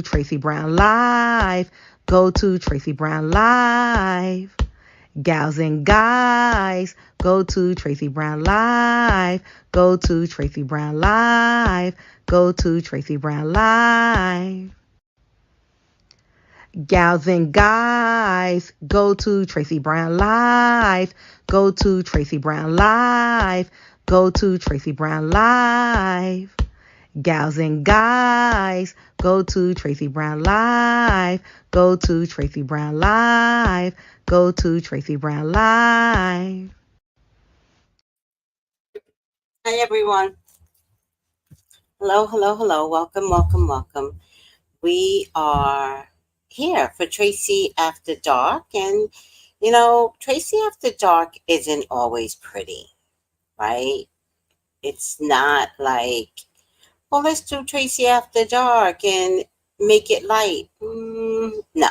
to Tracey Brown Live. Go to Tracey Brown Live. Gals and guys, go to Tracey Brown Live. Go to Tracey Brown Live. Go to Tracey Brown Live. Gals and guys, go to Tracey Brown Live. Go to Tracey Brown Live. Go to Tracey Brown Live. Gals and guys, go to Tracey Brown Live. Go to Tracey Brown Live. Go to Tracey Brown Live. Hi, everyone. Hello, hello, hello. Welcome, welcome, welcome. We are here for Tracey After Dark. And, Tracey After Dark isn't always pretty, right? It's not like, well, let's do Tracey After Dark and make it light. No,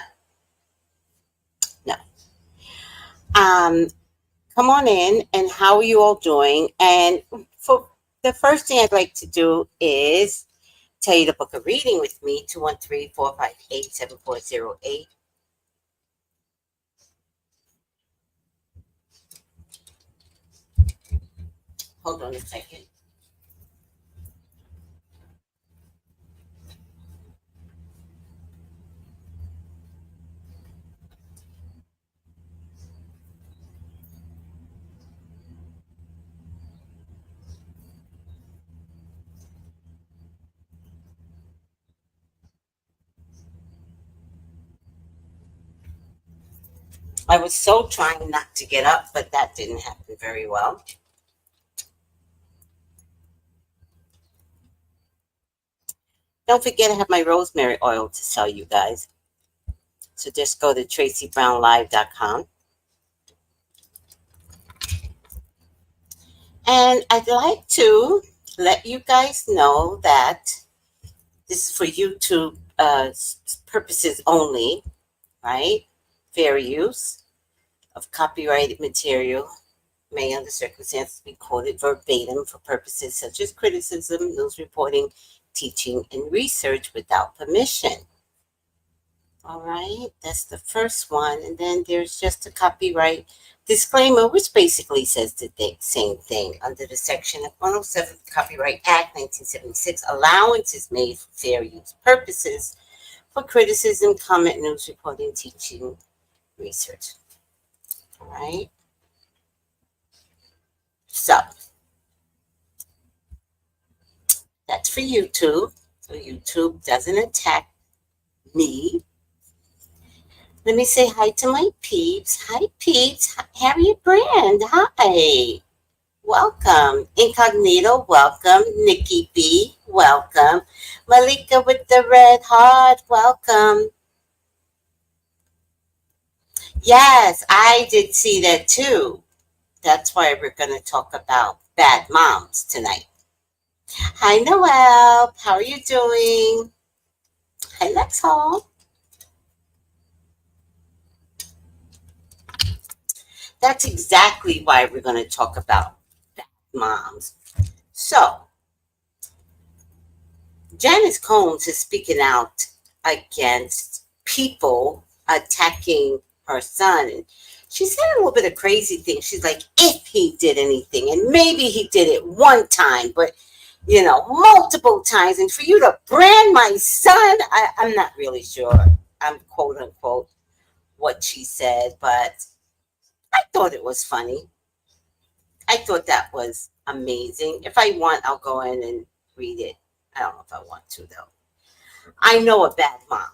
no. Come on in, and how are you all doing? And for the first thing I'd like to do is tell you to book a reading with me, 213-458-7408. Hold on a second. I was so trying not to get up, but that didn't happen very well. Don't forget I have my rosemary oil to sell you guys. So just go to TraceyBrownLive.com. And I'd like to let you guys know that this is for YouTube purposes only, right? Fair use of copyrighted material may, under circumstances, be quoted verbatim for purposes such as criticism, news reporting, teaching, and research without permission. All right, that's the first one. And then there's just a copyright disclaimer, which basically says the same thing under the section of 107 Copyright Act 1976. Allowance is made for fair use purposes for criticism, comment, news reporting, teaching, research. All right. So that's for YouTube. So YouTube doesn't attack me. Let me say hi to my peeps. Hi, peeps. Harriet Brand. Hi. Welcome. Incognito, welcome. Nikki B, welcome. Malika with the red heart, welcome. Yes, I did see that too. That's why we're going to talk about bad moms tonight. Hi, Noelle. How are you doing? Hi, Lex Hall. That's exactly why we're going to talk about bad moms. So, Janice Combs is speaking out against people attacking her son. And she said a little bit of crazy things. She's like, if he did anything, and maybe he did it one time, but multiple times. And for you to brand my son, I'm not really sure. I'm quote unquote what she said, but I thought it was funny. I thought that was amazing. If I want, I'll go in and read it. I don't know if I want to, though. I know a bad mom.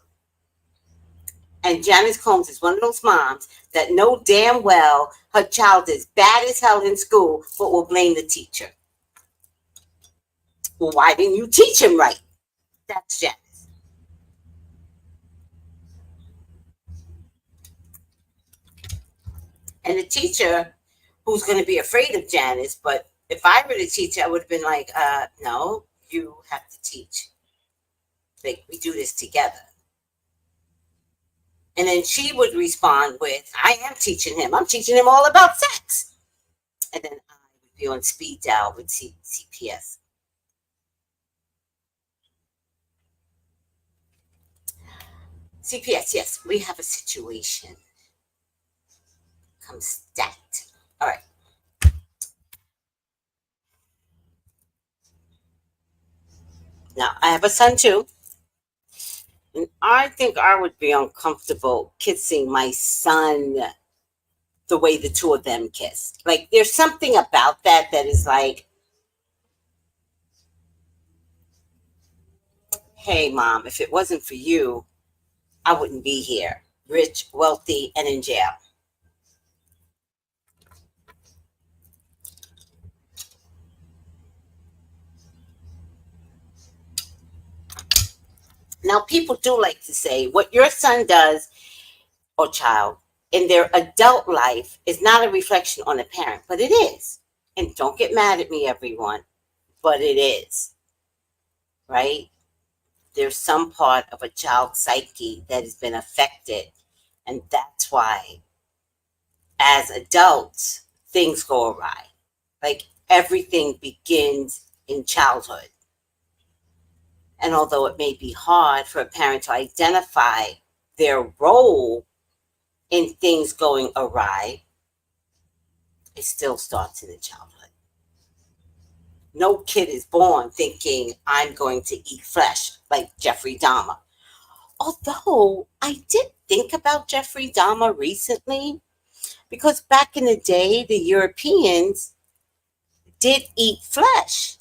And Janice Combs is one of those moms that know damn well her child is bad as hell in school, but will blame the teacher. Well, why didn't you teach him right? That's Janice. And the teacher who's going to be afraid of Janice, but if I were the teacher, I would have been like, no, you have to teach. Like, we do this together. And then she would respond with, I am teaching him. I'm teaching him all about sex. And then I would be on speed dial with CPS. CPS, yes, we have a situation. Comes that. All right. Now, I have a son too, and I think I would be uncomfortable kissing my son the way the two of them kissed. Like, there's something about that that is like, hey, mom, if it wasn't for you, I wouldn't be here, rich, wealthy, and in jail. Now, people do like to say what your son does or child in their adult life is not a reflection on the parent, but it is. And don't get mad at me, everyone, but it is, right? There's some part of a child's psyche that has been affected. And that's why, as adults, things go awry. Like, everything begins in childhood. And although it may be hard for a parent to identify their role in things going awry, it still starts in the childhood. No kid is born thinking, I'm going to eat flesh like Jeffrey Dahmer. Although I did think about Jeffrey Dahmer recently, because back in the day, the Europeans did eat flesh.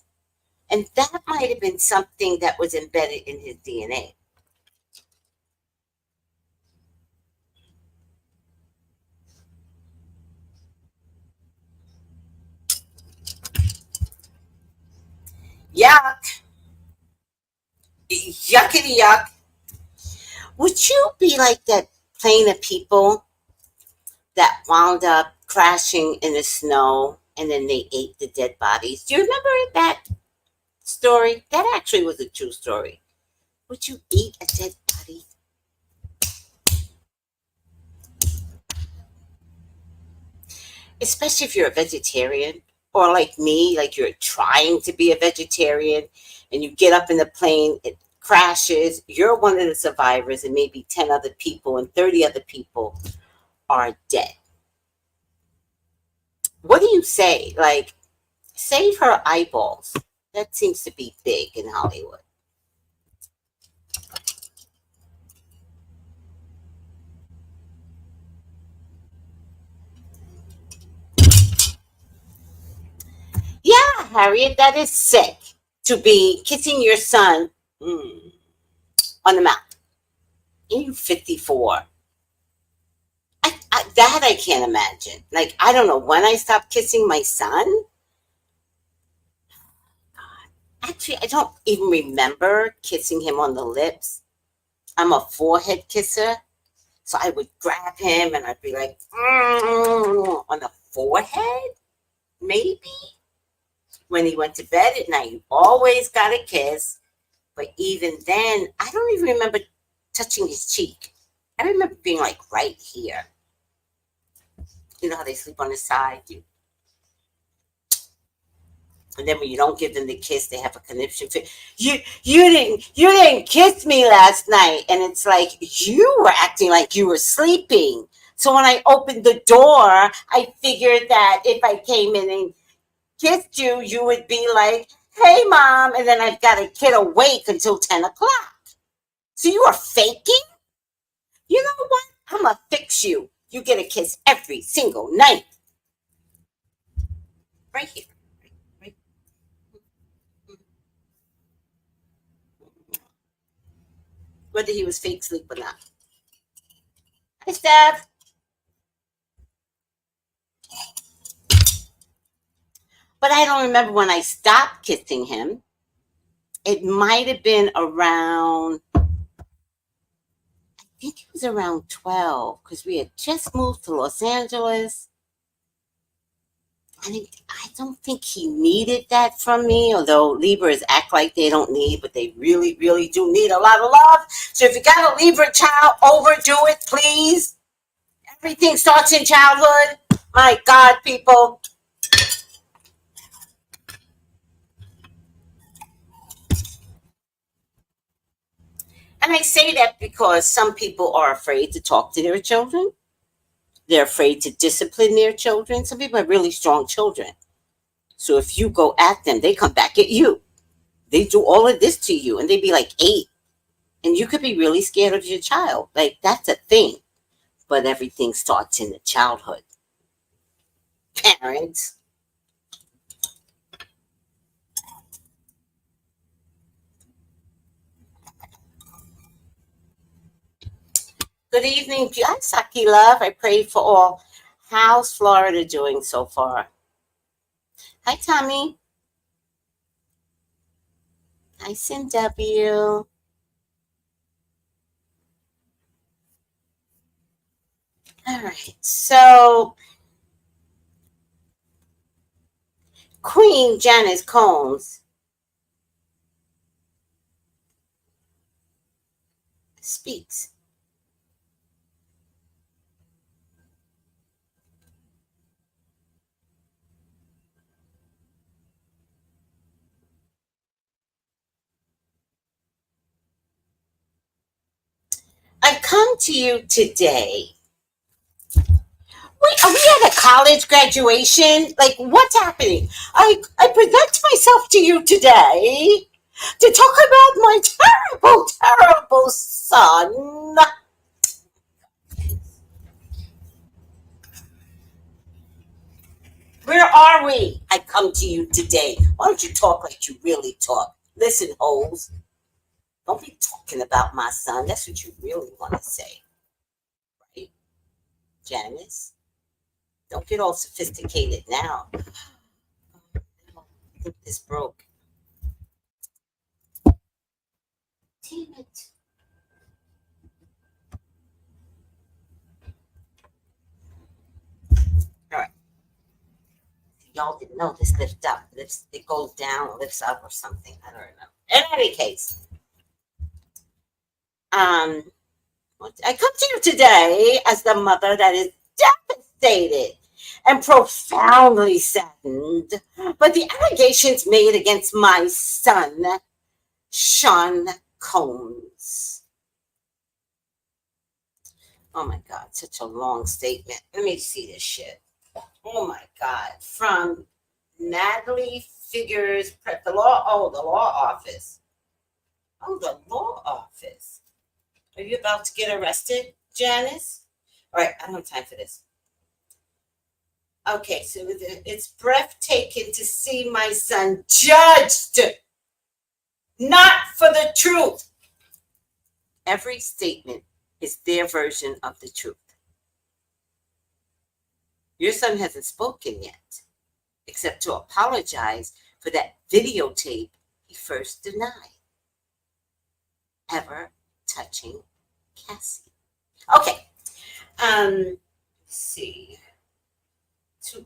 And that might have been something that was embedded in his DNA. Yuck. Yuckity yuck. Would you be like that plane of people that wound up crashing in the snow and then they ate the dead bodies? Do you remember that story? That actually was a true story. Would you eat a dead body? Especially if you're a vegetarian, or like me, like you're trying to be a vegetarian and you get up in the plane, it crashes, you're one of the survivors, and maybe 10 other people and 30 other people are dead. What do you say? Like, save her eyeballs. That seems to be big in Hollywood. Yeah, Harriet, that is sick to be kissing your son on the mouth. And you 54. That I can't imagine. Like, I don't know when I stopped kissing my son. Actually, I don't even remember kissing him on the lips. I'm a forehead kisser. So I would grab him and I'd be like, on the forehead? Maybe? When he went to bed at night, you always got a kiss. But even then, I don't even remember touching his cheek. I remember being like right here. You know how they sleep on the side? And then when you don't give them the kiss, they have a conniption fit. You didn't kiss me last night, and it's like you were acting like you were sleeping. So when I opened the door, I figured that if I came in and kissed you, you would be like, "Hey, mom," and then I've got a kid awake until 10 o'clock. So you are faking. You know what? I'm gonna fix you. You get a kiss every single night, right here, right. Whether he was fake sleep or not. Hi, Steph. But I don't remember when I stopped kissing him. It might have been around, I think it was around 12, because we had just moved to Los Angeles. I don't think he needed that from me, although Libras act like they don't need, but they really, really do need a lot of love. So if you got a Libra child, overdo it, please. Everything starts in childhood. My God, people. And I say that because some people are afraid to talk to their children. They're afraid to discipline their children. Some people have really strong children. So if you go at them, they come back at you. They do all of this to you, and they be like 8. And you could be really scared of your child. Like, that's a thing. But everything starts in the childhood. Parents. Good evening, Saki love. I pray for all. How's Florida doing so far? Hi, Tommy. Hi, Sin W. All right. So, Queen Janice Combs speaks. I come to you today. Wait, are we at a college graduation? Like, what's happening? I present myself to you today to talk about my terrible, terrible son. Where are we? I come to you today. Why don't you talk like you really talk? Listen, hoes. Don't be talking about my son. That's what you really want to say. Right? Janice? Don't get all sophisticated now. I think this broke. Damn it. All right. Y'all didn't know this lift up. It goes down, lifts up, or something. I don't know. In any case, um, I come to you today as the mother that is devastated and profoundly saddened by the allegations made against my son, Sean Combs. Oh my God, such a long statement. Let me see this shit. Oh my God. From Natalie Figures, the law office. Oh, the law office. Are you about to get arrested, Janice? All right, I don't have time for this. Okay, so it's breathtaking to see my son judged, not for the truth. Every statement is their version of the truth. Your son hasn't spoken yet, except to apologize for that videotape he first denied ever touching Cassie. Okay, let's see. To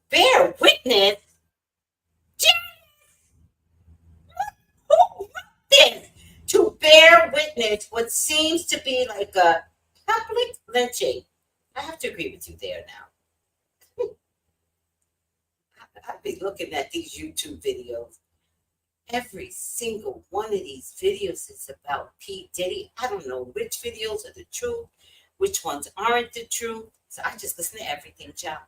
bear witness. Who wrote this? To bear witness what seems to be like a public lynching. I have to agree with you there now. I've been looking at these YouTube videos. Every single one of these videos is about P. Diddy. I don't know which videos are the truth, which ones aren't the truth. So I just listen to everything, child.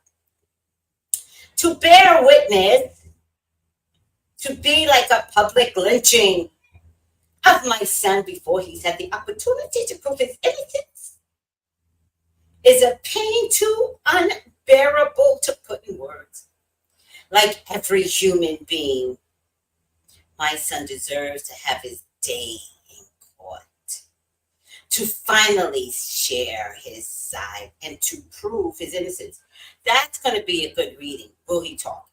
To bear witness, to be like a public lynching of my son before he's had the opportunity to prove his innocence is a pain too unbearable to put in words. Like every human being, my son deserves to have his day in court, to finally share his side and to prove his innocence. That's going to be a good reading. Boogie talk.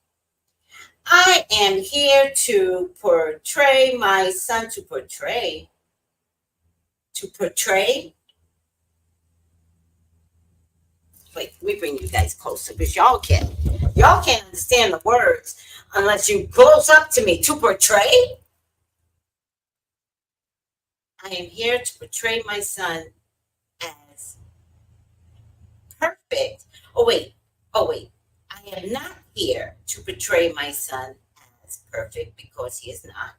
I am here to portray my son, to portray. Wait, let me bring you guys closer because y'all can't understand the words unless you close up to me. To portray. I am here to portray my son as perfect. Oh wait. I am not here to portray my son as perfect because he is not.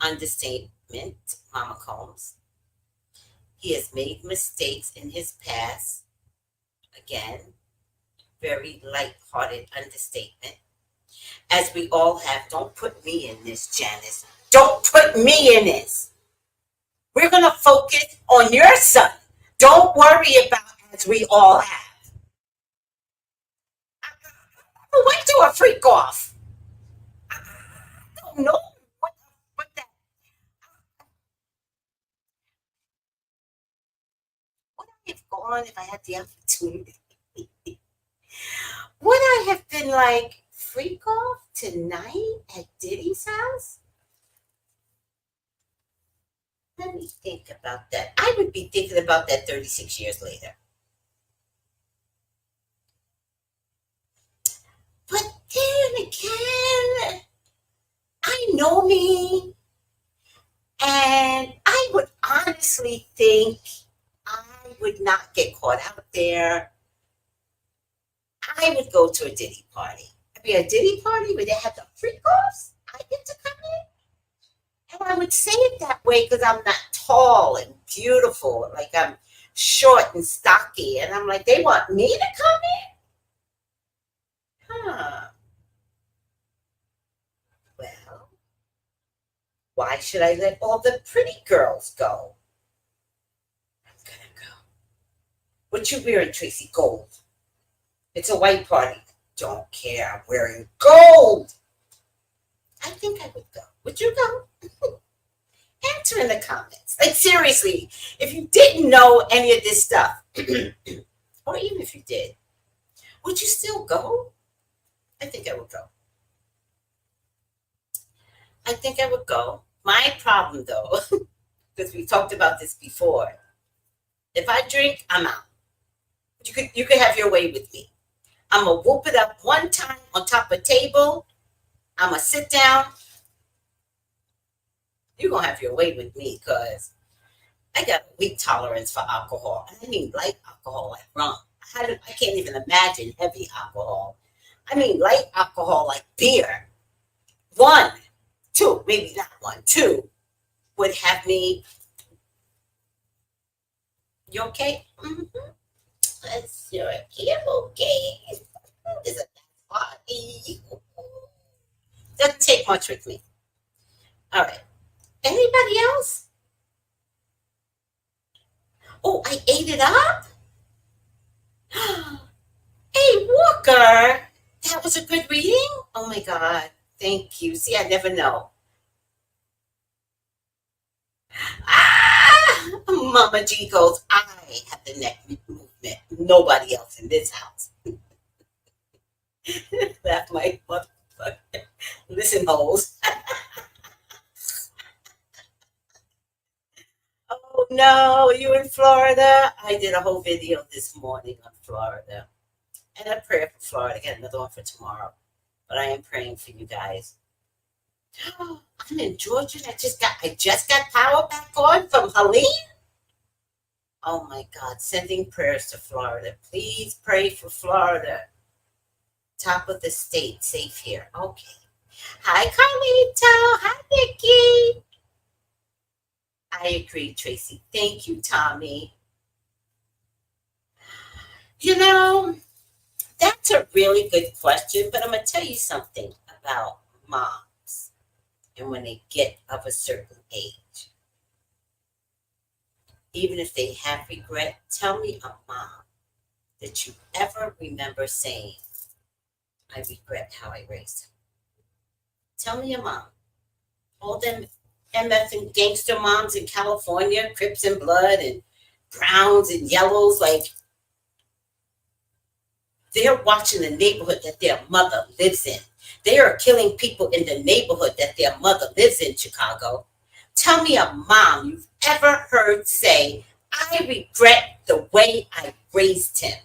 Understand Mint, Mama Combs. He has made mistakes in his past. Again, very light-hearted understatement. As we all have. Don't put me in this, Janice. Don't put me in this. We're going to focus on your son. Don't worry about as we all have. I went to a freak off. I don't know what that would I have gone if I had the opportunity. Would I have been like freak off tonight at Diddy's house? Let me think about that. I would be thinking about that 36 years later. But then again, I know me, and I would honestly think I would not get caught out there. I would go to a Diddy party. I mean, a Diddy party where they have the freak offs. I get to come in. And I would say it that way because I'm not tall and beautiful. Like I'm short and stocky. And I'm like, they want me to come in? Huh. Well, why should I let all the pretty girls go? I'm gonna go. What you wearing, Tracey? Gold. It's a white party. Don't care. I'm wearing gold. I think I would go. Would you go? Answer in the comments. Like seriously, if you didn't know any of this stuff, or even if you did, would you still go? I think I would go. I think I would go. My problem though, because we talked about this before, if I drink, I'm out. You could have your way with me. I'm gonna whoop it up one time on top of a table. I'm gonna sit down. You're gonna have your way with me because I got a weak tolerance for alcohol. I mean light alcohol like rum. I can't even imagine heavy alcohol. I mean light alcohol like beer. One, two, maybe not one, two would have me. You okay? Mm-hmm. Let's sure I'm okay. It's a party. Doesn't take much with me. All right. Anybody else? Oh, I ate it up? Hey, Walker. That was a good reading? Oh my God. Thank you. See, I never know. Ah! Mama G goes, I have the neck movement. Nobody else in this house. That's my motherfucker. Listen, hoes. Oh no, you in Florida? I did a whole video this morning on Florida. And a prayer for Florida. I got another one for tomorrow. But I am praying for you guys. I'm in Georgia. I just got power back on from Helene. Oh my God, sending prayers to Florida. Please pray for Florida. Top of the state, safe here. Okay. Hi, Carlito. Hi, Nikki. I agree, Tracey. Thank you, Tommy. You know, that's a really good question, but I'm going to tell you something about moms and when they get of a certain age. Even if they have regret, tell me a mom that you ever remember saying, I regret how I raised him. Tell me a mom. All them MF and gangster moms in California, Crips and Blood and Browns and Yellows, like they're watching the neighborhood that their mother lives in. They are killing people in the neighborhood that their mother lives in, Chicago. Tell me a mom you've ever heard say, I regret the way I raised him.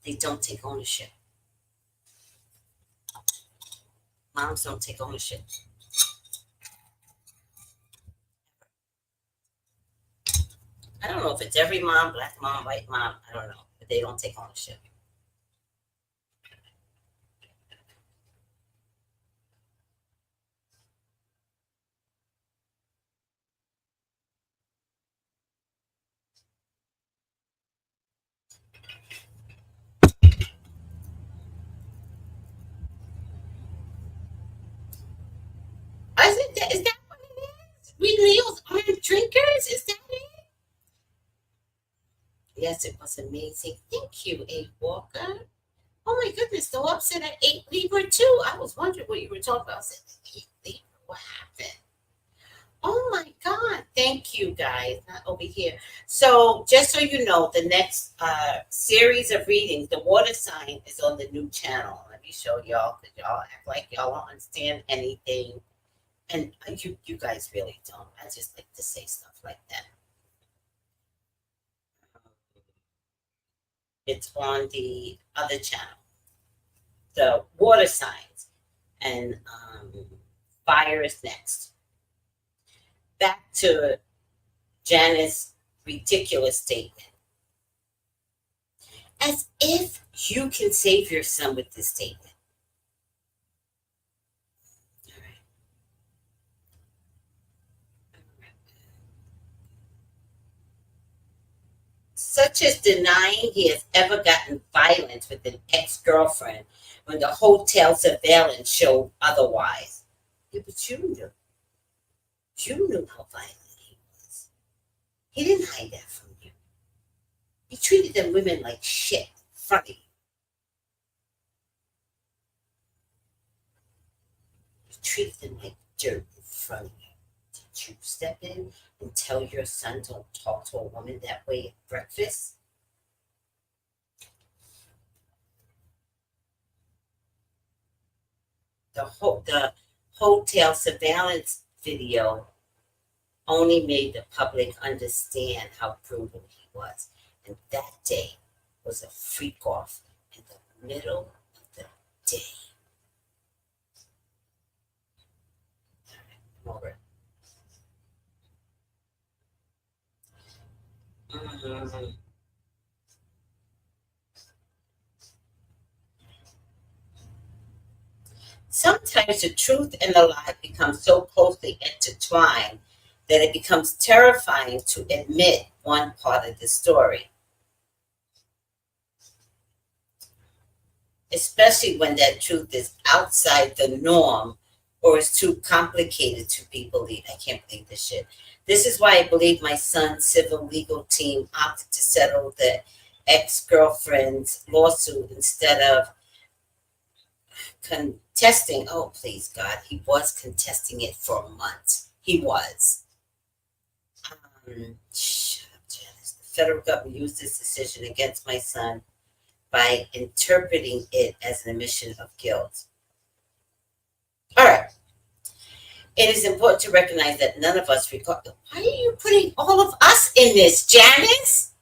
They don't take ownership. Moms don't take ownership. I don't know if it's every mom, black mom, white mom, I don't know, but they don't take ownership. yes, it was amazing. Thank you, A. Walker. Oh my goodness, the upset at 8 Libra too. I was wondering what you were talking about. I said, 8 Libra, what happened? Oh my God. Thank you guys. Not over here. So just so you know, the next series of readings, the water sign is on the new channel. Let me show y'all because y'all act like y'all don't understand anything. And you guys really don't. I just like to say stuff like that. It's on the other channel, the water signs, and fire is next. Back to Janice's ridiculous statement. As if you can save your son with this statement. All right. Such as denying he has ever gotten violent with an ex-girlfriend when the hotel surveillance showed otherwise. Yeah, but you knew. You knew how violent he was. He didn't hide that from you. He treated them women like shit in front of you. He treated them like dirt in front of you. Did you step in and tell your son don't talk to a woman that way at breakfast? The hotel surveillance video only made the public understand how brutal he was. And that day was a freak off in the middle of the day. Over. Mm-hmm. Sometimes the truth and the lie become so closely intertwined that it becomes terrifying to admit one part of the story, especially when that truth is outside the norm or is too complicated to be believed. I can't believe this shit. This is why I believe my son's civil legal team opted to settle the ex-girlfriend's lawsuit instead of contesting. Oh, please, God, he was contesting it for months. He was. Shut up, Janice. The federal government used this decision against my son by interpreting it as an admission of guilt. All right. It is important to recognize that none of us regard. Why are you putting all of us in this, Janice?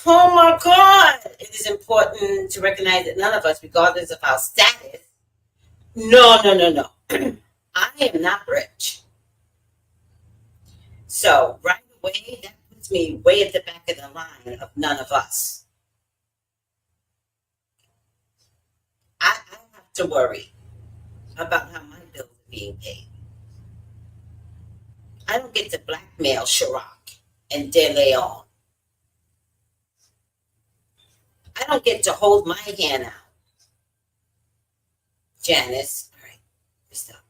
Oh my God. It is important to recognize that none of us, regardless of our status. No. I am not rich. So right away, that puts me way at the back of the line of none of us. I have to worry about how my bills are being paid. I don't get to blackmail Chirac and De Leon. I don't get to hold my hand out. Janice, all right, stop.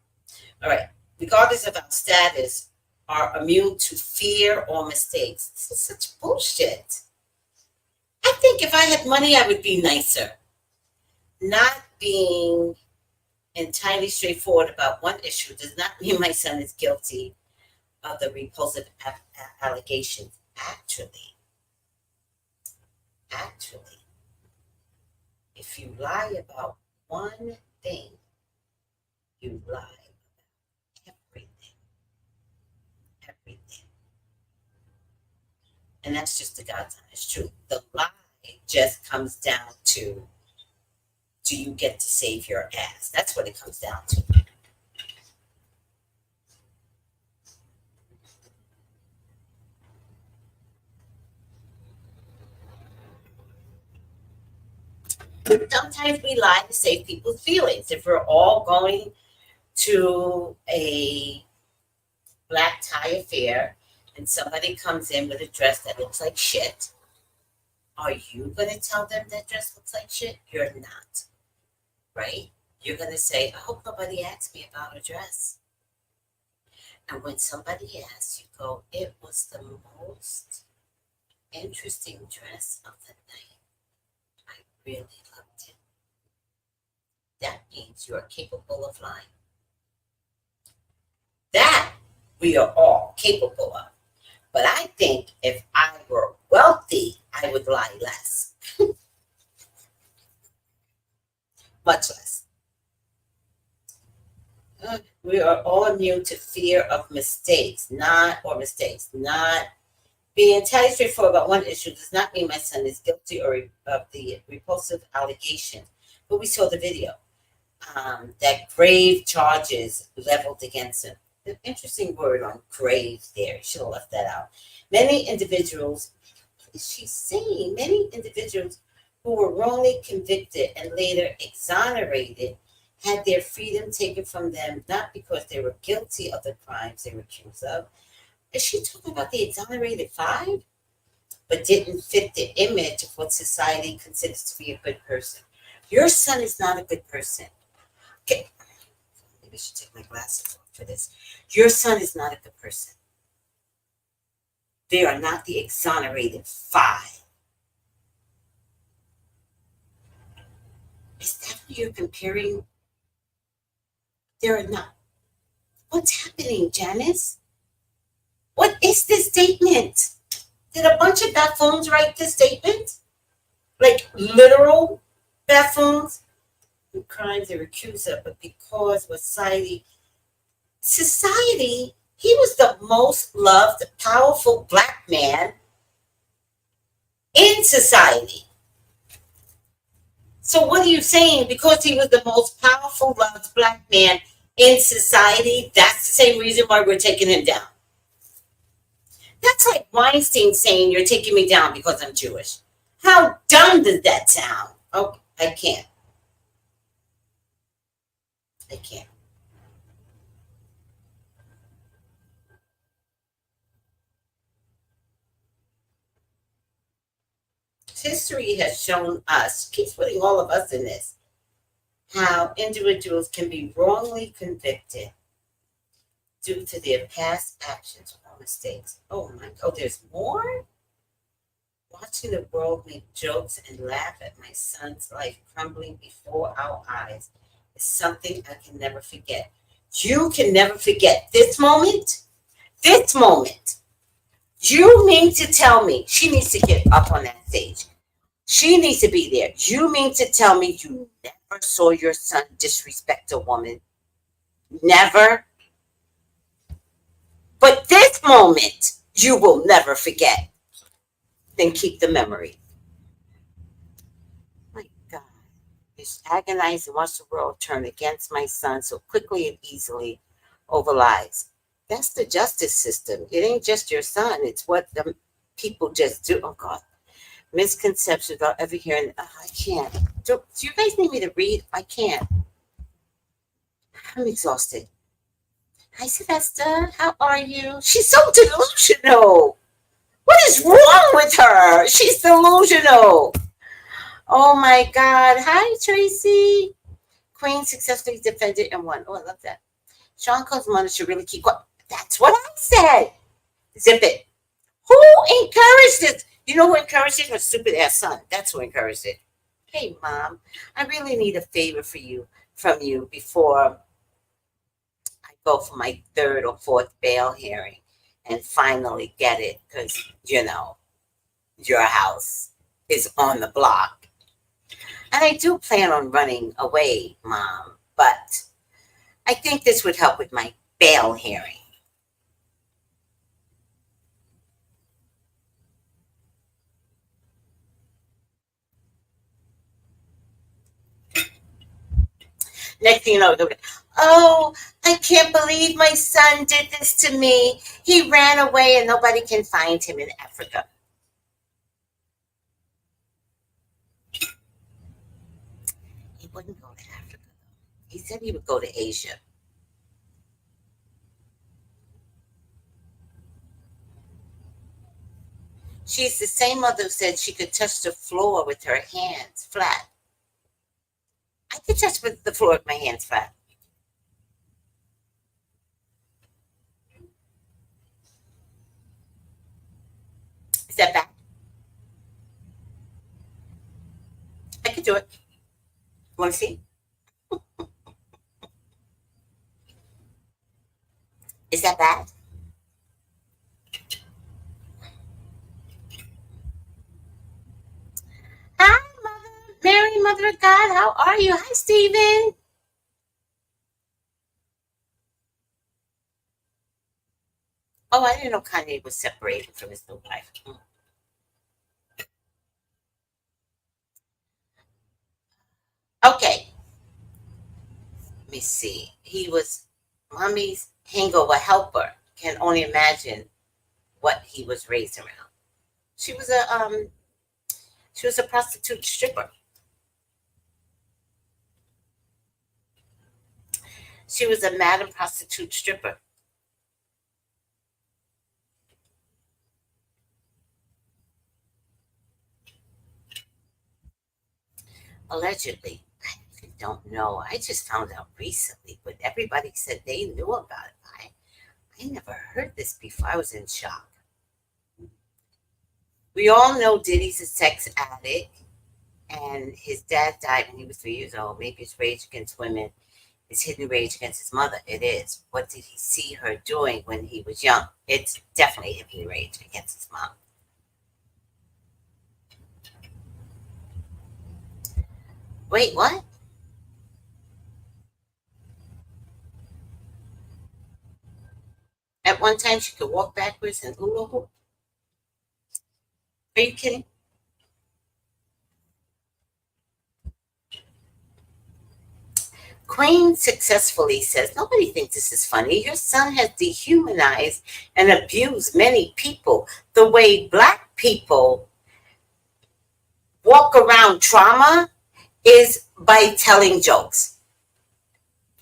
All right, regardless of our status, are immune to fear or mistakes. This is such bullshit. I think if I had money, I would be nicer. Not being entirely straightforward about one issue does not mean my son is guilty of the repulsive allegations. Actually, if you lie about one thing, you lie about everything. And that's just the God's honest truth. The lie just comes down to, do you get to save your ass? That's what it comes down to. Sometimes we lie to save people's feelings. If we're all going to a black tie affair and somebody comes in with a dress that looks like shit, are you going to tell them that dress looks like shit? You're not, right? You're going to say, I hope nobody asks me about a dress. And when somebody asks, you go, it was the most interesting dress of the night. I really loved it. That means you are capable of lying. That we are all capable of. But I think if I were wealthy, I would lie less, much less. We are all immune to fear of mistakes, not being entirely straightforward about one issue does not mean my son is guilty of the repulsive allegation. But we saw the video that grave charges leveled against him. The interesting word on grave there. You should have left that out. Many individuals, what is she saying? Many individuals who were wrongly convicted and later exonerated had their freedom taken from them, not because they were guilty of the crimes they were accused of. Is she talking about the exonerated five? But didn't fit the image of what society considers to be a good person. Your son is not a good person. Okay. Maybe I should take my glasses off for this. Your son is not a good person. They are not the exonerated five. Is that who you're comparing? They're not. What's happening, Janice? What is this statement? Did a bunch of buffoons write this statement? Like literal buffoons? The crimes they were accused of, but because society, he was the most loved, powerful black man in society. So what are you saying? Because he was the most powerful, loved black man in society, that's the same reason why we're taking him down. That's like Weinstein saying you're taking me down because I'm Jewish. How dumb does that sound? Oh, I can't. History has shown us, keeps putting all of us in this, how individuals can be wrongly convicted due to their past actions or mistakes. Oh my God, there's more? Watching the world make jokes and laugh at my son's life crumbling before our eyes is something I can never forget. You can never forget this moment? This moment. You mean to tell me she needs to get up on that stage? She needs to be there. You mean to tell me you never saw your son disrespect a woman? Never? But this moment, you will never forget. Then keep the memory. My God. It's agonized and watch the world turn against my son so quickly and easily over lies. That's the justice system. It ain't just your son. It's what the people just do. Oh, God. Misconceptions about every hearing. Oh, I can't. Do you guys need me to read? I can't. I'm exhausted. Hi, Sylvester. How are you? She's so delusional. What is wrong with her? She's delusional. Oh, my God. Hi, Tracey. Queen successfully defended and won. Oh, I love that. Sean Combs' mother should really keep quiet. That's what I said. Zip it. Who encouraged this? You know who encouraged it? Her stupid ass son. That's who encouraged it. Hey, Mom, I really need a favor from you before I go for my third or fourth bail hearing and finally get it because, your house is on the block. And I do plan on running away, Mom, but I think this would help with my bail hearing. Next thing you know, oh, I can't believe my son did this to me. He ran away and nobody can find him in Africa. He wouldn't go to Africa, though. He said he would go to Asia. She's the same mother who said she could touch the floor with her hands flat. I could touch the floor with my hands flat. Is that bad? Want to see? Is that bad? Hi, Mother Mary, Mother of God. How are you? Hi, Stephen. Oh, I didn't know Kanye was separated from his new wife. Okay, let me see. He was mommy's hangover helper. Can only imagine what he was raised around. She was a prostitute stripper. She was a madam prostitute stripper. Allegedly. I actually don't know. I just found out recently, but everybody said they knew about it. I never heard this before. I was in shock. We all know Diddy's a sex addict, and his dad died when he was 3 years old. Maybe his rage against women is hidden rage against his mother. It is. What did he see her doing when he was young? It's definitely hidden rage against his mom. Wait, what? At one time, she could walk backwards and hula hoop. Are you kidding? Queen successfully says, nobody thinks this is funny. Your son has dehumanized and abused many people. The way black people walk around trauma is by telling jokes.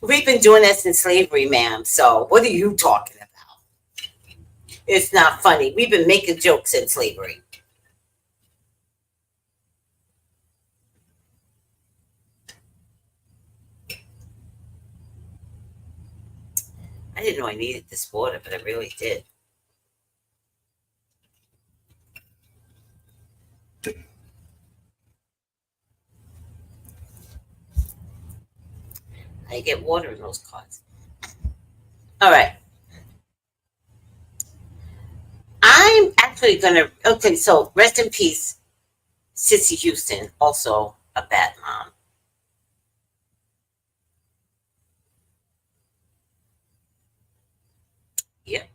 We've been doing this in slavery, ma'am. So what are you talking about? It's not funny. We've been making jokes in slavery. I didn't know I needed this water, but I really did. I get water in those cards. All right. I'm actually going to. Okay, so rest in peace, Sissy Houston, also a bad mom. Yep.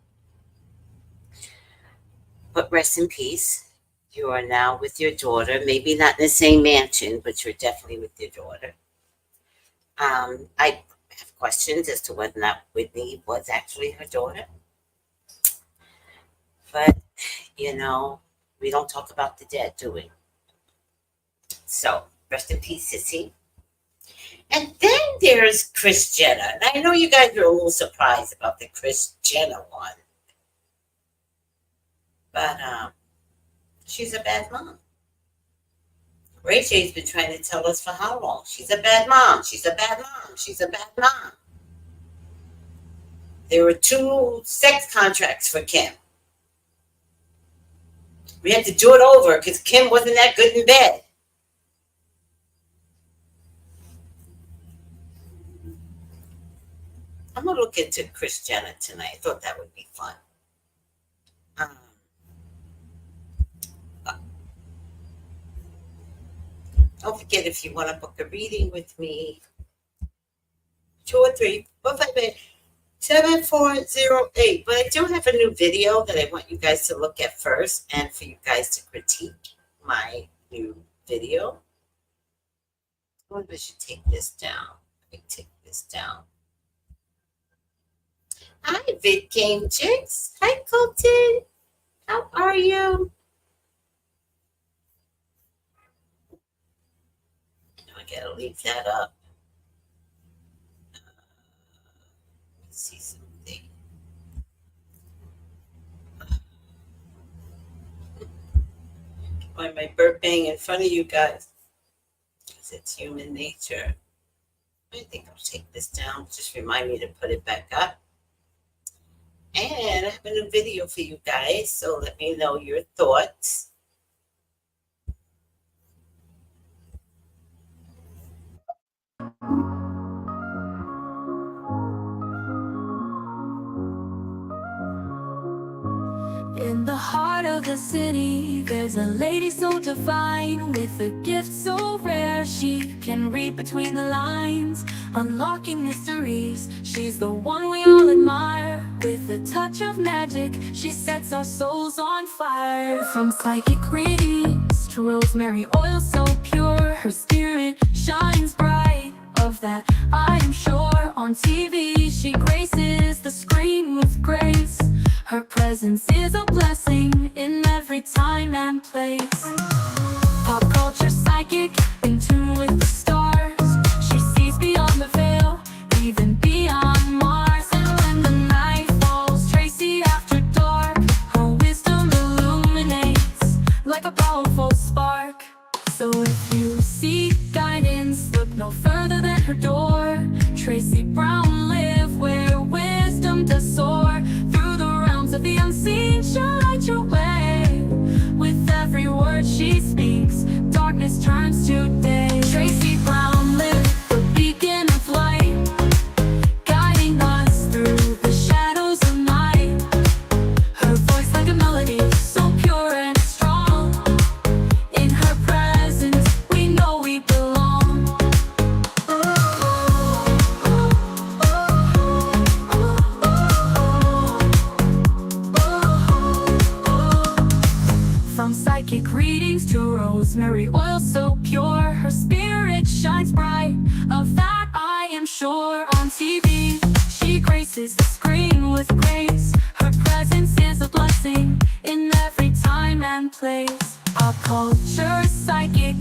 But rest in peace. You are now with your daughter. Maybe not in the same mansion, but you're definitely with your daughter. I have questions as to whether or not Whitney was actually her daughter. But, you know, we don't talk about the dead, do we? So, rest in peace, Sissy. And then there's Kris Jenner. And I know you guys are a little surprised about the Kris Jenner one. But she's a bad mom. Ray J's been trying to tell us for how long? She's a bad mom. She's a bad mom. She's a bad mom. There were 2 sex contracts for Kim. We had to do it over because Kim wasn't that good in bed. I'm going to look into Kris Jenner tonight. I thought that would be fun. Um, don't forget, if you want to book a reading with me, 213-458-7408. But I do have a new video that I want you guys to look at first and for you guys to critique my new video. I wonder if I should take this down. Let me take this down. Hi, Vid Game Chicks. Hi, Colton. How are you? I gotta leave that up. Let's see something. Why am I burping in front of you guys? Because it's human nature. I think I'll take this down. Just remind me to put it back up. And I have a new video for you guys, so let me know your thoughts. In the heart of the city, there's a lady so divine, with a gift so rare she can read between the lines, unlocking mysteries. She's the one we all admire. With a touch of magic, she sets our souls on fire. From psychic readings to rosemary oil so pure, her spirit shines bright. Of that I am sure. On TV she graces the screen with grace. Her presence is a blessing in every time and place. Pop culture psychic, in tune with the stars. She sees beyond the veil, even beyond Mars. And when the night falls, Tracey after dark, her wisdom illuminates like a powerful spark. So if you seek guidance, look no further than her door. Tracey Brown live where wisdom does soar. Through the realms of the unseen, she'll light your way. With every word she speaks, darkness turns to day. Tracey Brown live, the beacon of light, guiding us through the shadows of night. Her voice like a melody, so pure and strong. In her presence, we know we belong. From psychic readings to rosemary oil so pure, her spirit shines bright. Of that I am sure. On TV, she graces the screen with grace. Her presence is a blessing in every time and place. Pop culture psychic,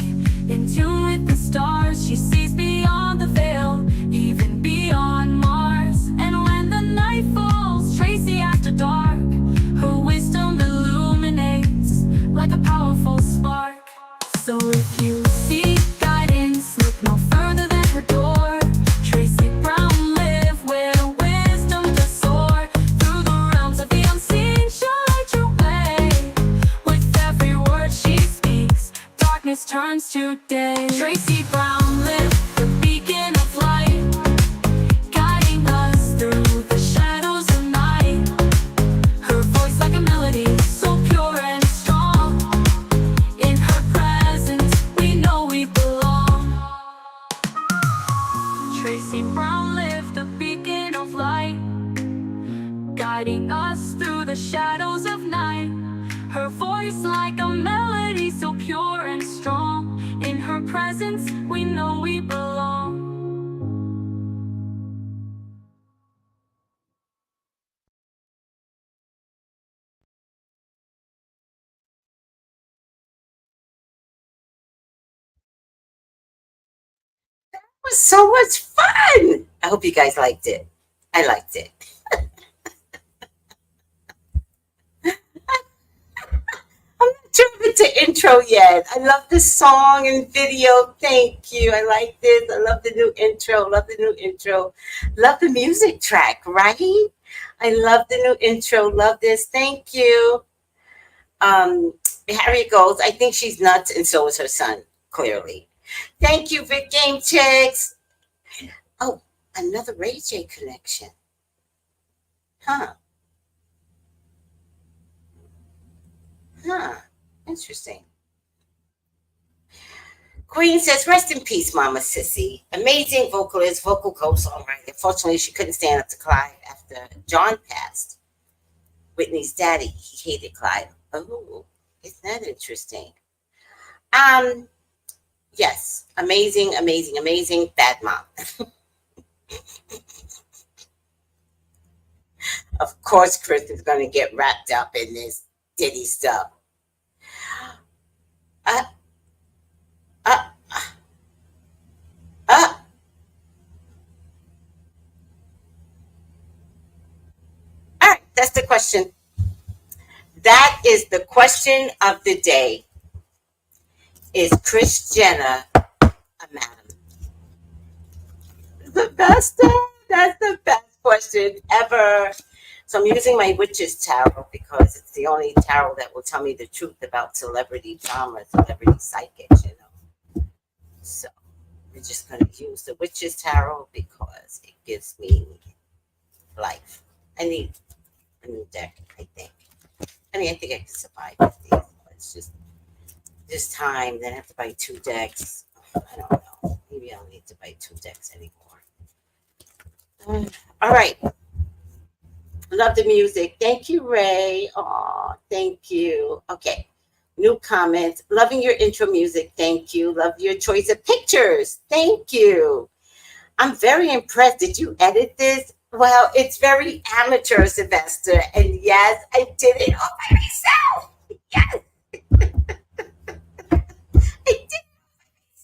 in tune with the stars. She sees beyond the veil, even beyond Mars. And when the night falls, Tracey after dark, her wisdom illuminates like a powerful spark. So if you seek guidance, look no further than her door. Tracey Brown live where wisdom does soar. Through the realms of the unseen, she'll light your way. With every word she speaks, darkness turns to day. Tracey Brown live, the beacon of light, guiding us through the shadows of night. Her voice like a melody, so pure and strong. In her presence, we know we belong. Tracey Brown lived the beacon of light, guiding us through the shadows of night. Her voice like a melody, so pure and strong. In her presence, we know we belong. It was so much fun. I hope you guys liked it. I liked it. I'm not jumping to intro yet. I love the song and video. Thank you. I like this. I love the new intro. Love the new intro. Love the music track, right? I love the new intro. Love this. Thank you. Um, Harriet goes, I think she's nuts, and so is her son, clearly. Thank you, Big Game Chicks. Oh, another Ray J connection. Huh. Huh. Interesting. Queen says, rest in peace, Mama Sissy. Amazing vocalist, vocal coach, songwriter. Unfortunately, she couldn't stand up to Clive after John passed. Whitney's daddy, he hated Clive. Oh, isn't that interesting? Um, yes, amazing, amazing, amazing. Bad mom. Of course, Kris is going to get wrapped up in this Diddy stuff. Uh, uh, uh. All right, that's the question. That is the question of the day. Is Kris Jenner a madam? The best. That's the best question ever. So I'm using my witch's tarot because it's the only tarot that will tell me the truth about celebrity drama, celebrity psychics, you know. So we're just going to use the Witch's Tarot because it gives me life. I need a new deck, I think. I mean, I think I can survive with these. It's just this time, then I have to buy 2 decks. I don't know. Maybe I don't need to buy 2 decks anymore. All right. Love the music. Thank you, Ray. Oh, thank you. Okay. New comments. Loving your intro music. Thank you. Love your choice of pictures. Thank you. I'm very impressed. Did you edit this? Well, it's very amateur, Sylvester. And yes, I did it all by myself. Yes, I did it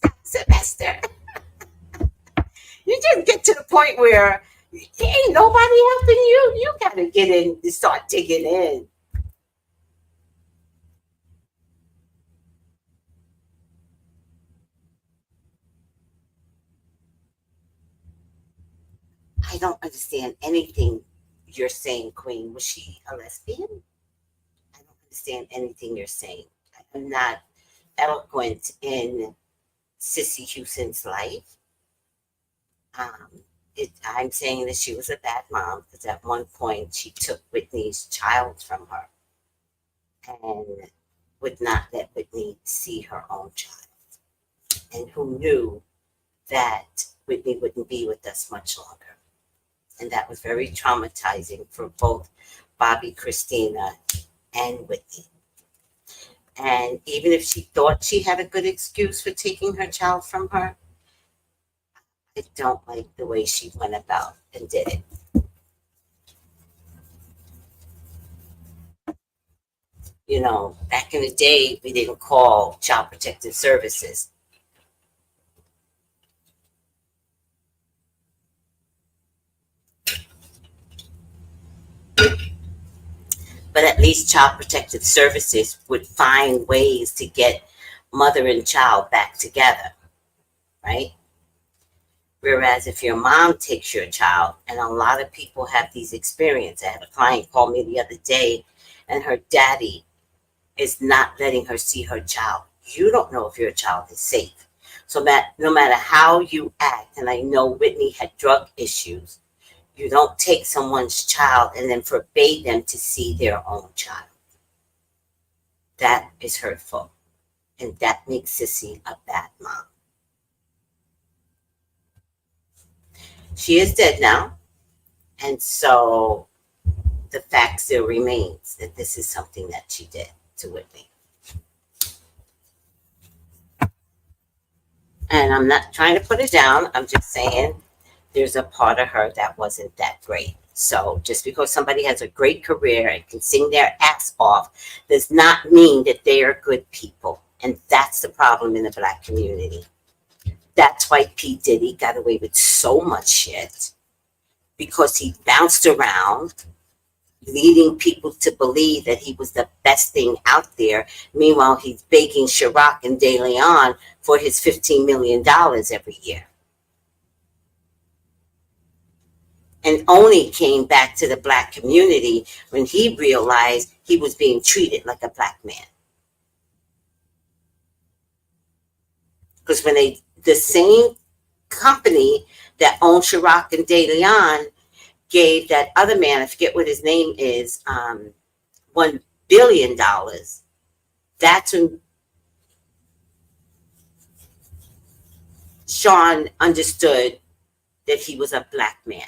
myself, Sylvester. You just get to the point where ain't nobody helping you. You got to get in and start digging in. I don't understand anything you're saying, Queen. Was she a lesbian? I don't understand anything you're saying. I'm not eloquent in Sissy Houston's life. I'm saying that she was a bad mom because at one point she took Whitney's child from her and would not let Whitney see her own child. And who knew that Whitney wouldn't be with us much longer. And that was very traumatizing for both Bobby, Christina, and Whitney. And even if she thought she had a good excuse for taking her child from her, I don't like the way she went about and did it. You know, back in the day, we didn't call Child Protective Services. But at least Child Protective Services would find ways to get mother and child back together, right? Whereas if your mom takes your child, and a lot of people have these experiences. I had a client call me the other day, and her daddy is not letting her see her child. You don't know if your child is safe. So that no matter how you act, and I know Whitney had drug issues, you don't take someone's child and then forbade them to see their own child. That is hurtful. And that makes Sissy a bad mom. She is dead now. And so the fact still remains that this is something that she did to Whitney. And I'm not trying to put it down. I'm just saying there's a part of her that wasn't that great. So just because somebody has a great career and can sing their ass off does not mean that they are good people. And that's the problem in the Black community. That's why P. Diddy got away with so much shit, because he bounced around, leading people to believe that he was the best thing out there. Meanwhile, he's begging Chirac and De Leon for his $15 million every year. And only came back to the Black community when he realized he was being treated like a Black man. Because when the same company that owned Chirac and De Leon gave that other man, I forget what his name is, $1 billion, that's when Sean understood that he was a Black man.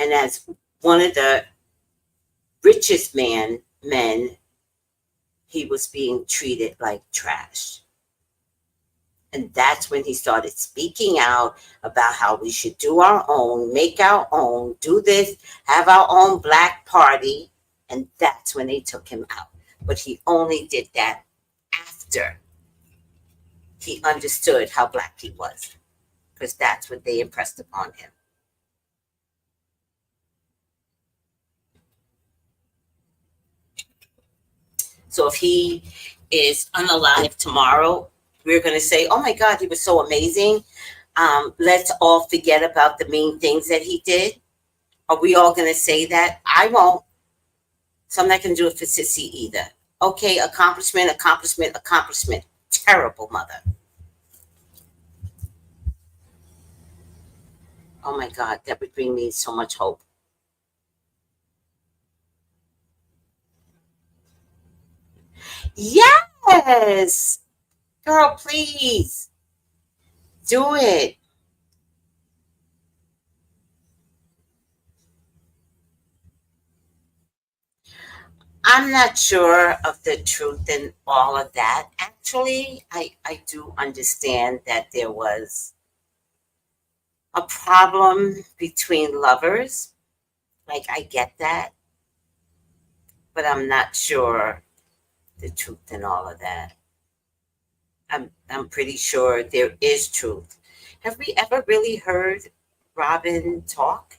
And as one of the richest men, he was being treated like trash. And that's when he started speaking out about how we should do our own, make our own, do this, have our own Black party. And that's when they took him out. But he only did that after he understood how Black he was, because that's what they impressed upon him. So if he is unalive tomorrow, we're going to say, oh my God, he was so amazing. Let's all forget about the mean things that he did. Are we all going to say that? I won't. So I'm not going to do it for Sissy either. Okay, accomplishment. Terrible mother. Oh my God, that would bring me so much hope. Yes, girl, please do it. I'm not sure of the truth in all of that. Actually, I do understand that there was a problem between lovers. Like, I get that, but I'm not sure the truth in all of that. I'm pretty sure there is truth. Have we ever really heard Robin talk?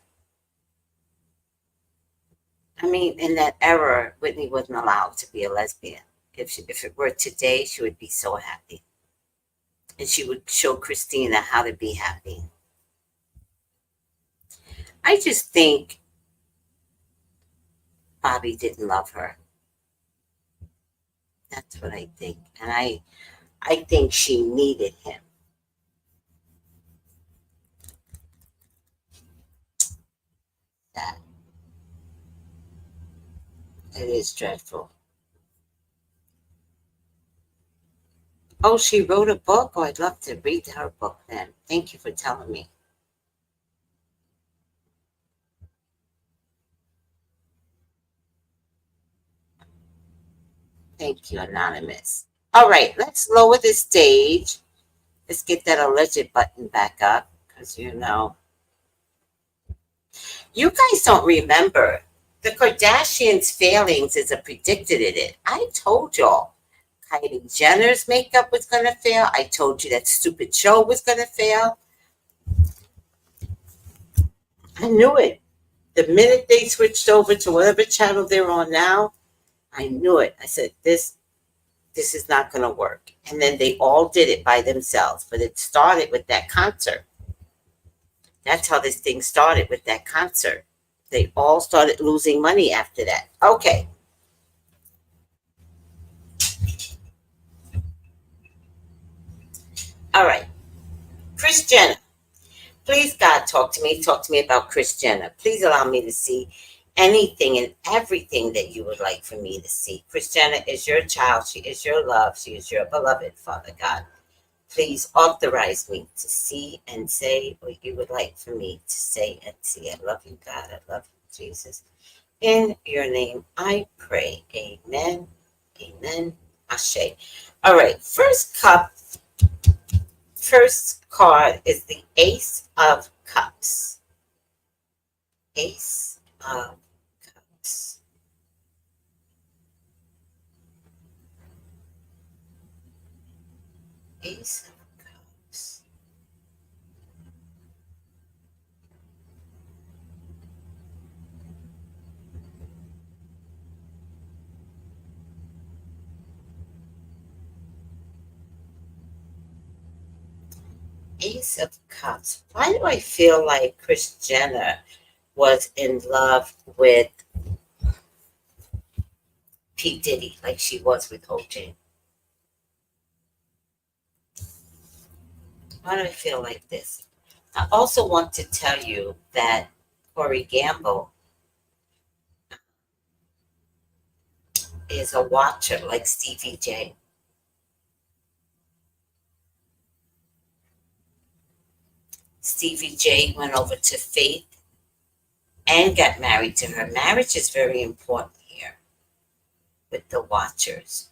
I mean, in that era, Whitney wasn't allowed to be a lesbian. If it were today, she would be so happy. And she would show Christina how to be happy. I just think Bobby didn't love her. That's what I think. And I think she needed him. That it is dreadful. Oh, she wrote a book? Oh, I'd love to read her book then. Thank you for telling me. Thank you, Anonymous. All right, let's lower the stage. Let's get that alleged button back up because you guys don't remember. The Kardashians' failings is a predicted in it. I told y'all Kylie Jenner's makeup was going to fail. I told you that stupid show was going to fail. I knew it. The minute they switched over to whatever channel they're on now, I knew it. I said, this is not going to work. And then they all did it by themselves. But it started with that concert. That's how this thing started, with that concert. They all started losing money after that. Okay. All right. Kris Jenner. Please, God, talk to me. Talk to me about Kris Jenner. Please allow me to see anything and everything that you would like for me to see. Kris Jenner is your child. She is your love. She is your beloved, Father God. Please authorize me to see and say what you would like for me to say and see. I love you, God. I love you, Jesus. In your name, I pray. Amen. Amen. Ashe. All right. First card is the Ace of Cups. Ace of Cups. Ace of Cups. Ace of Cups. Why do I feel like Kris Jenner was in love with P. Diddy like she was with OJ? Why do I feel like this? I also want to tell you that Corey Gamble is a watcher like Stevie J. Stevie J went over to Faith and got married to her. Marriage is very important here with the watchers.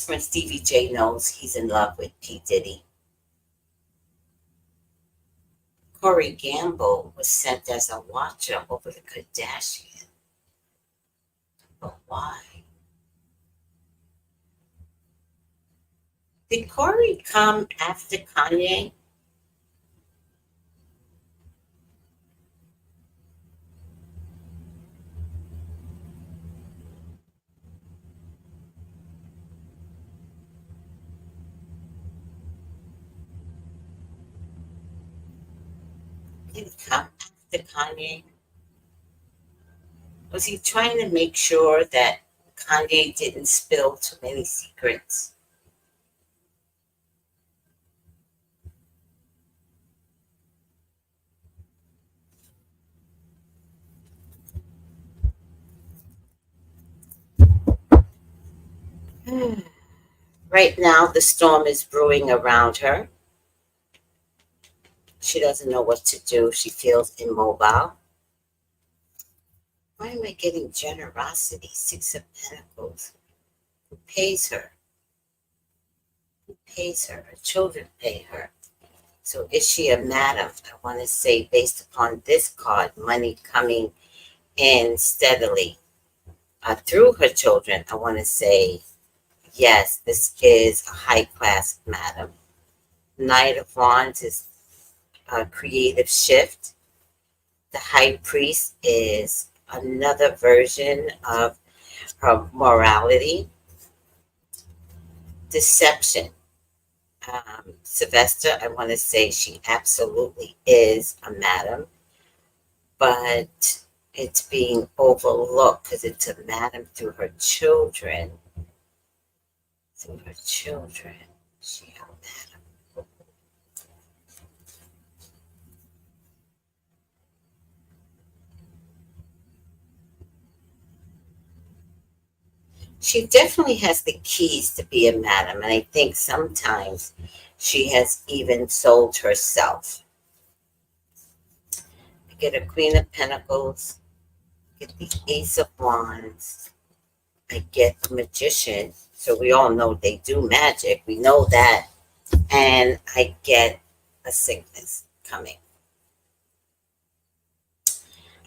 When Stevie J knows he's in love with P. Diddy, Corey Gamble was sent as a watcher over the Kardashian. But why? Did Corey come after Kanye? Did he come after Kanye? Was he trying to make sure that Kanye didn't spill too many secrets? Right now, the storm is brewing around her. She doesn't know what to do. She feels immobile. Why am I getting generosity? Six of Pentacles. Who pays her? Who pays her? Her children pay her. So is she a madam? I want to say, based upon this card, money coming in steadily through her children, I want to say, yes, this is a high-class madam. Knight of Wands is a creative shift. The High Priest is another version of her morality. Deception. Sylvester, I want to say she absolutely is a madam, but it's being overlooked because it's a madam through her children. Through her children, she a madam. She definitely has the keys to be a madam, and I think sometimes she has even sold herself. I get a Queen of Pentacles, I get the Ace of Wands, I get the Magician, so we all know they do magic, we know that, and I get a sickness coming.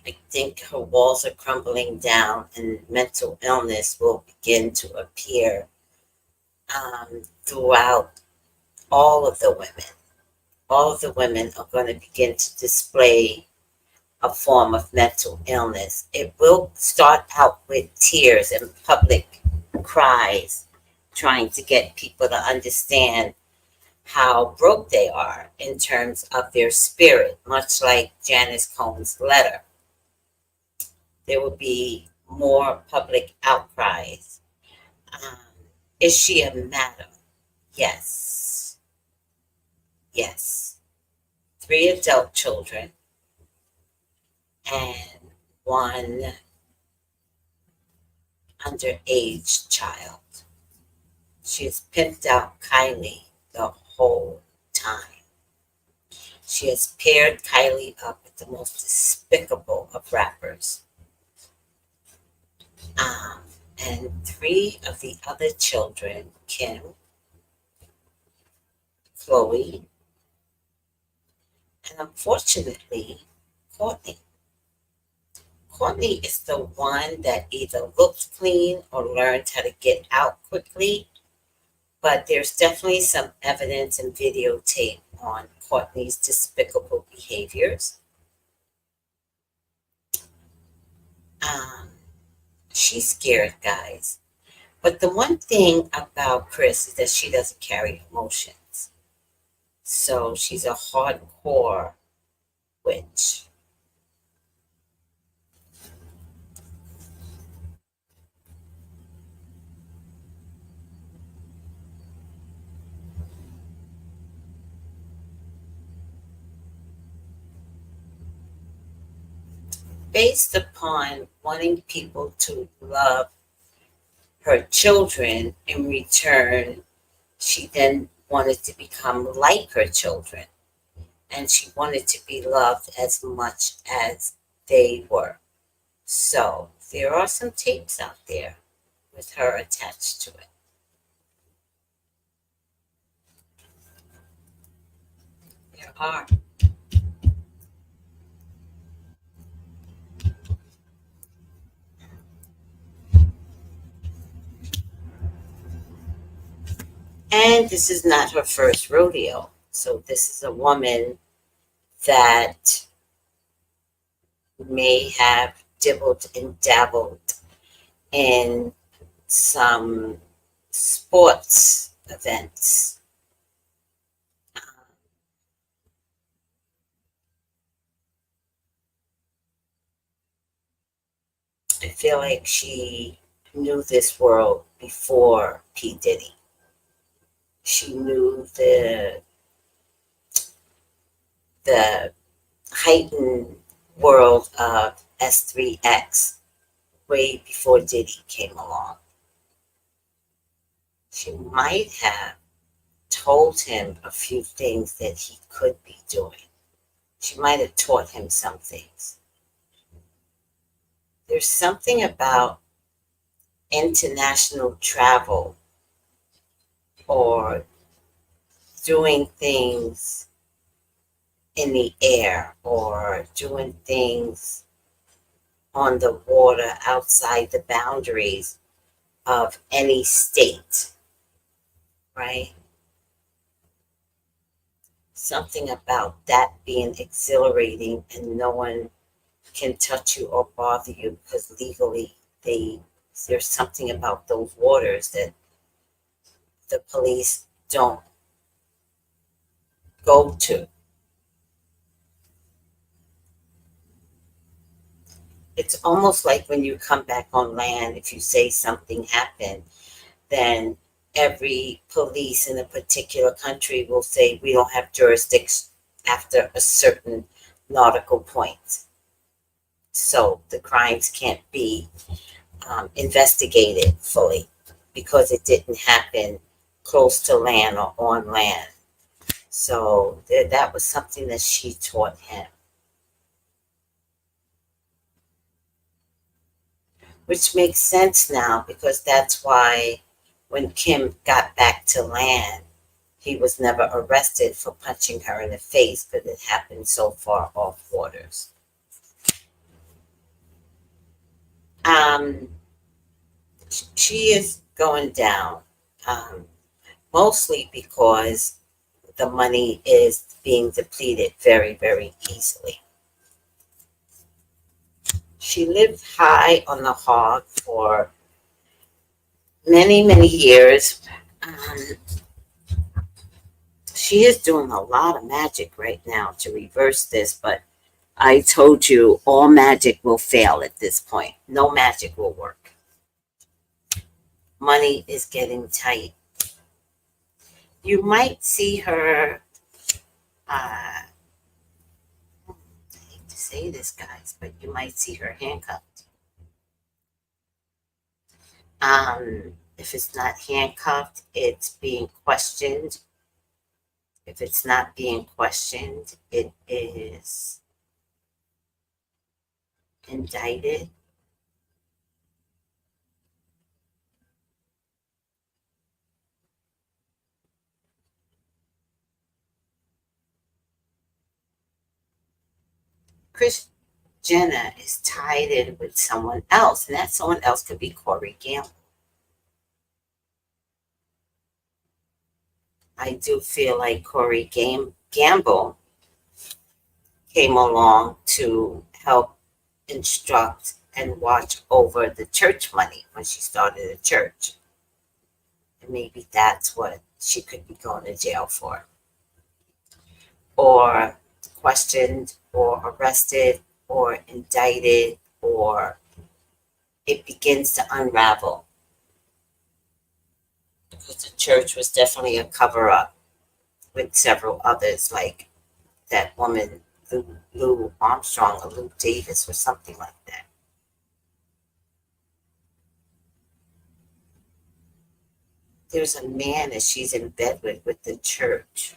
I think her walls are crumbling down and mental illness will begin to appear throughout all of the women. All of the women are going to begin to display a form of mental illness. It will start out with tears and public cries, trying to get people to understand how broke they are in terms of their spirit, much like Janice Combs' letter. There will be more public outcries. Is she a madam? Yes. Yes. 3 adult children and 1 underage child. She has pimped out Kylie the whole time. She has paired Kylie up with the most despicable of rappers. And 3 of the other children, Kim, Chloe, and unfortunately, Courtney. Courtney is the one that either looks clean or learned how to get out quickly, but there's definitely some evidence and videotape on Courtney's despicable behaviors. She's scared, guys. But the one thing about Kris is that she doesn't carry emotions. So she's a hardcore witch. Based upon wanting people to love her children in return, she then wanted to become like her children. And she wanted to be loved as much as they were. So there are some tapes out there with her attached to it. There are. And this is not her first rodeo. So this is a woman that may have dibbled and dabbled in some sports events. I feel like she knew this world before P. Diddy. She knew the heightened world of S3X way before Diddy came along. She might have told him a few things that he could be doing. She might have taught him some things. There's something about international travel or doing things in the air or doing things on the water outside the boundaries of any state, right? Something about that being exhilarating and no one can touch you or bother you because legally there's something about those waters that the police don't go to. It's almost like when you come back on land, if you say something happened, then every police in a particular country will say we don't have jurisdiction after a certain nautical point. So the crimes can't be investigated fully because it didn't happen close to land or on land. So that was something that she taught him, which makes sense now because that's why when Kim got back to land, he was never arrested for punching her in the face, but it happened so far off waters. She is going down, mostly because the money is being depleted very, very easily. She lived high on the hog for many, many years. She is doing a lot of magic right now to reverse this, but I told you all magic will fail at this point. No magic will work. Money is getting tight. You might see her, I hate to say this, guys, but you might see her handcuffed. If it's not handcuffed, it's being questioned. If it's not being questioned, it is indicted. Kris Jenner is tied in with someone else, and that someone else could be Corey Gamble. I do feel like Corey Gamble came along to help instruct and watch over the church money when she started a church. And maybe that's what she could be going to jail for. Or questioned, or arrested, or indicted, or it begins to unravel. Because the church was definitely a cover up with several others, like that woman, Lou Armstrong or Lou Davis or something like that. There's a man that she's in bed with the church.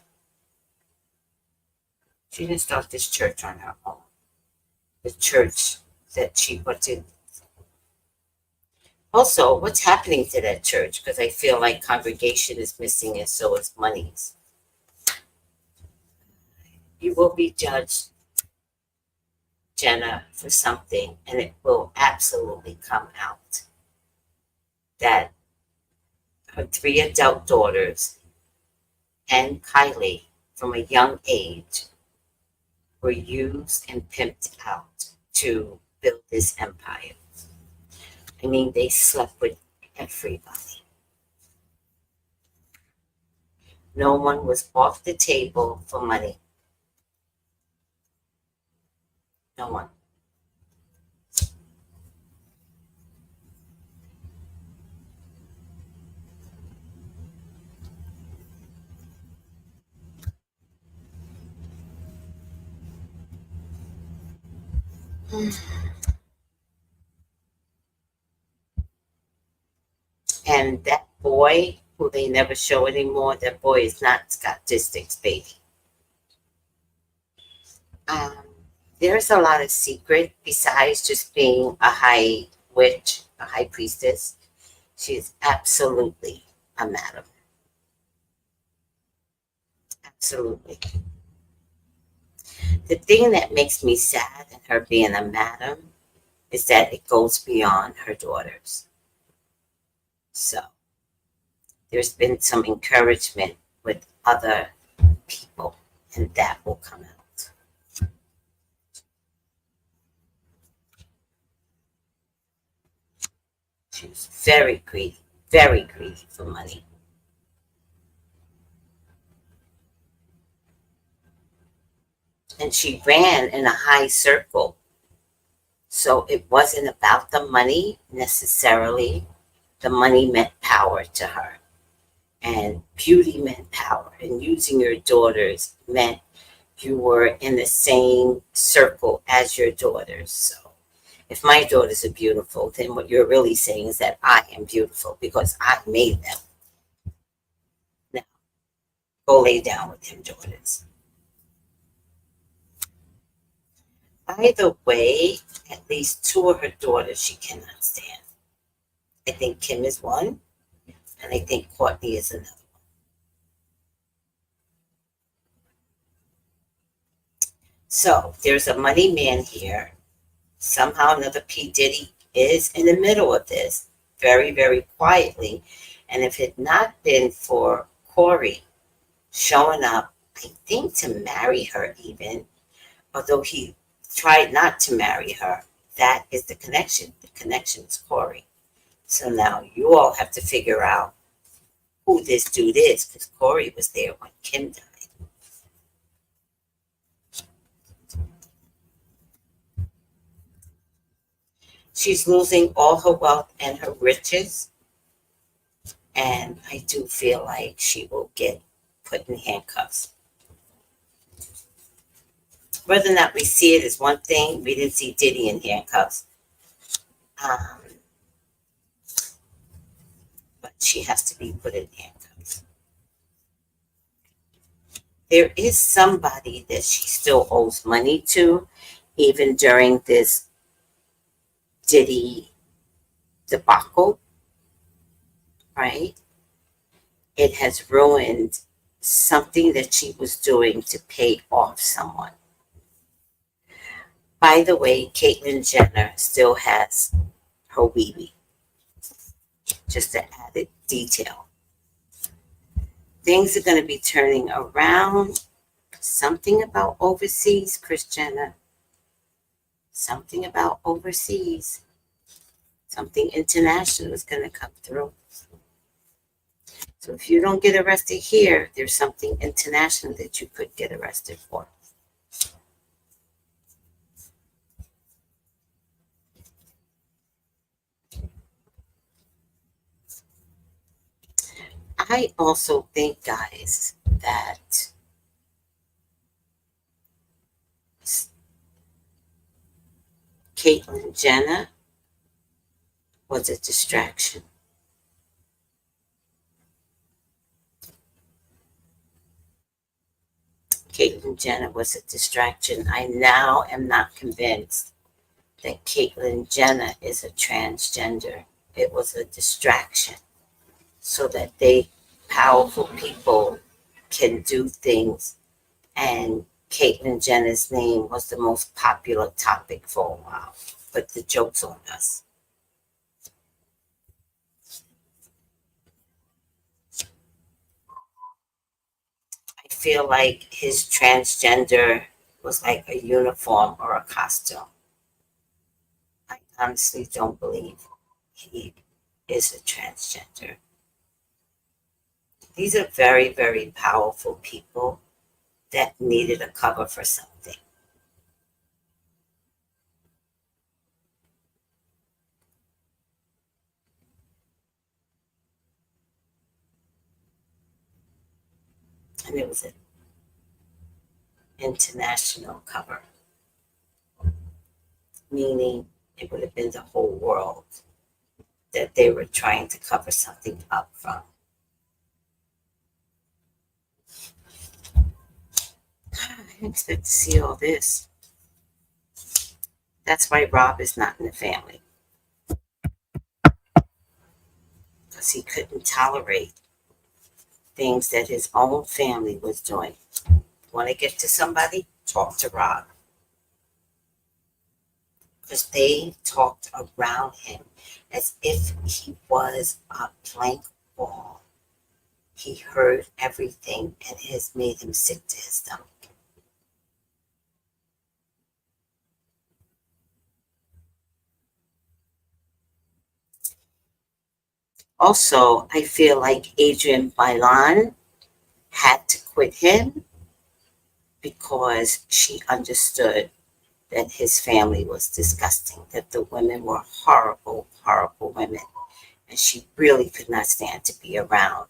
She didn't start this church on her own. The church that she went to. Also, what's happening to that church? Because I feel like congregation is missing and so is monies. You will be judged, Jenna, for something, and it will absolutely come out that her 3 adult daughters and Kylie from a young age were used and pimped out to build this empire. I mean, they slept with everybody. No one was off the table for money. No one. And that boy who they never show anymore. That boy is not got distance, baby. Um, there's a lot of secret besides just being a high witch, a high priestess. She is absolutely a madam. Absolutely. The thing that makes me sad in her being a madam is that it goes beyond her daughters. So there's been some encouragement with other people, and that will come out. She was very greedy for money. And she ran in a high circle. So it wasn't about the money necessarily. The money meant power to her. And beauty meant power. And using your daughters meant you were in the same circle as your daughters. So if my daughters are beautiful, then what you're really saying is that I am beautiful because I made them. Now, go lay down with them, daughters. By the way, at least two of her daughters she cannot stand. I think Kim is one, and I think Courtney is another. So there's a money man here. Somehow another P. Diddy is in the middle of this, very quietly. And if it had not been for Corey showing up, I think to marry her even, although he tried not to marry her, that is the connection. The connection is Corey. So now you all have to figure out who this dude is, because Corey was there when Kim died. She's losing all her wealth and her riches, and I do feel like she will get put in handcuffs. Whether or not we see it is one thing. We didn't see Diddy in handcuffs. But she has to be put in handcuffs. There is somebody that she still owes money to, even during this Diddy debacle, right? It has ruined something that she was doing to pay off someone. By the way, Caitlyn Jenner still has her weebie. Just an added detail. Things are going to be turning around. Something about overseas, Kris Jenner. Something about overseas. Something international is going to come through. So if you don't get arrested here, there's something international that you could get arrested for. I also think, guys, that Caitlyn Jenner was a distraction. Caitlyn Jenner was a distraction. I now am not convinced that Caitlyn Jenner is a transgender. It was a distraction so that powerful people can do things. And Caitlyn Jenner's name was the most popular topic for a while. But the joke's on us. I feel like his transgender was like a uniform or a costume. I honestly don't believe he is a transgender. These are very powerful people that needed a cover for something. And it was an international cover, meaning it would have been the whole world that they were trying to cover something up from. didn't expect to see all this. That's why Rob is not in the family. Because he couldn't tolerate things that his own family was doing. Want to get to somebody? Talk to Rob. Because they talked around him as if he was a blank wall. He heard everything and it has made him sick to his stomach. Also, I feel like Adrienne Bailon had to quit him because she understood that his family was disgusting, that the women were horrible, horrible women. And she really could not stand to be around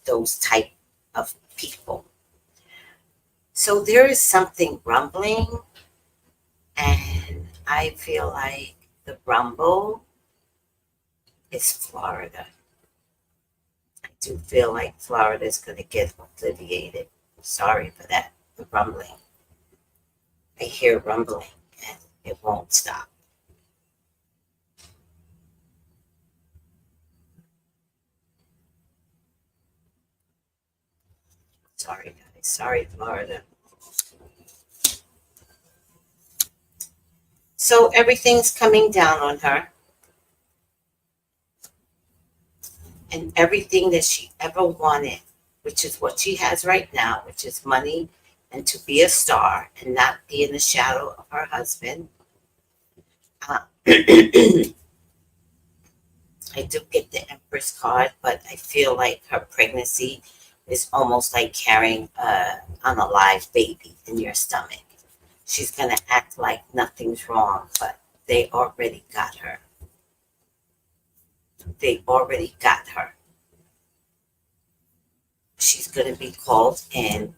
those type of people. So there is something rumbling, and I feel like the rumble is Florida. I do feel like Florida is going to get obliterated. Sorry for that, the rumbling. I hear rumbling, and it won't stop. Sorry, guys. Sorry, Florida. So everything's coming down on her. And everything that she ever wanted, which is what she has right now, which is money and to be a star and not be in the shadow of her husband. I do get the Empress card, but I feel like her pregnancy is almost like carrying an alive baby in your stomach. She's going to act like nothing's wrong, but they already got her. They already got her. She's going to be called in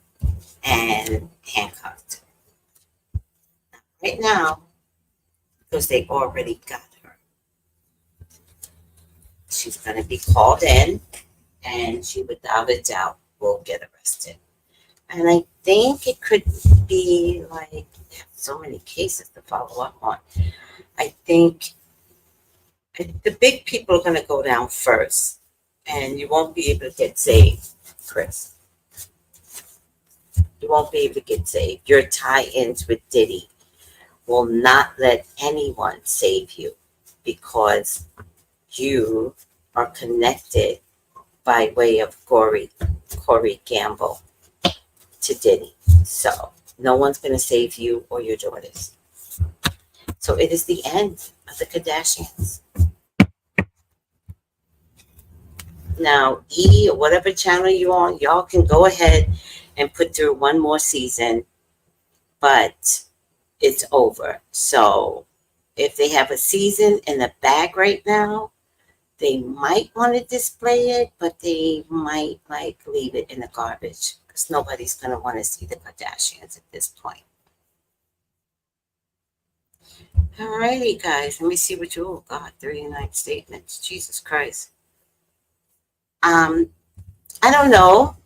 and handcuffed. Right now, because they already got her. She's going to be called in, and she, without a doubt, will get arrested. And I think it could be like, so many cases to follow up on. I think the big people are going to go down first, and you won't be able to get saved, Kris. You won't be able to get saved. Your tie-ins with Diddy will not let anyone save you because you are connected by way of Corey Gamble to Diddy. So no one's going to save you or your daughters. So it is the end of the Kardashians. Now, E, or whatever channel you're on, y'all can go ahead and put through one more season, but it's over. So if they have a season in the bag right now, they might want to display it, but they might like leave it in the garbage because nobody's going to want to see the Kardashians at this point. All righty, guys. Let me see what you all got. 39 statements. Jesus Christ. I don't know.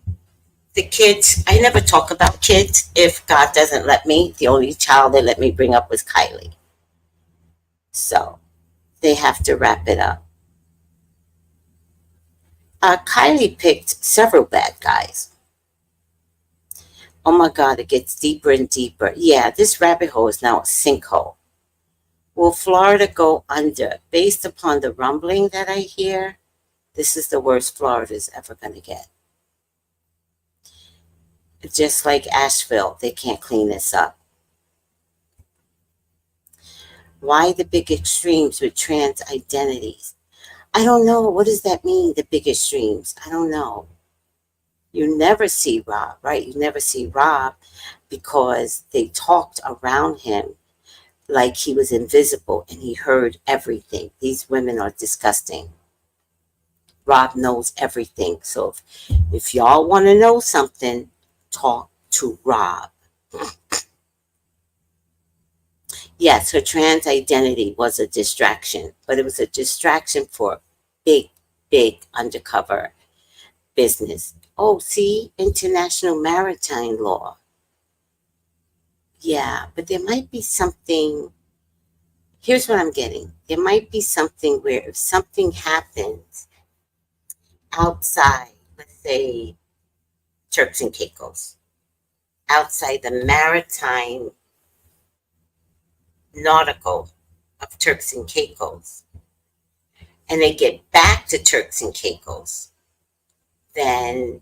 The kids, I never talk about kids if God doesn't let me. The only child they let me bring up was Kylie. So they have to wrap it up. Kylie picked several bad guys. Oh my God, it gets deeper and deeper. Yeah, this rabbit hole is now a sinkhole. Will Florida go under? Based upon the rumbling that I hear, this is the worst Florida's ever going to get. Just like Asheville, they can't clean this up. Why the big extremes with trans identities? I don't know. What does that mean, the big extremes? I don't know. You never see Rob, right? You never see Rob because they talked around him like he was invisible and he heard everything. These women are disgusting. Rob knows everything. So if y'all want to know something, talk to Rob. Yes, her trans identity was a distraction, but it was a distraction for big, big undercover business. Oh, see, international maritime law. Yeah, but there might be something. Here's what I'm getting. There might be something where if something happens outside, let's say Turks and Caicos, outside the maritime nautical of Turks and Caicos, and they get back to Turks and Caicos, then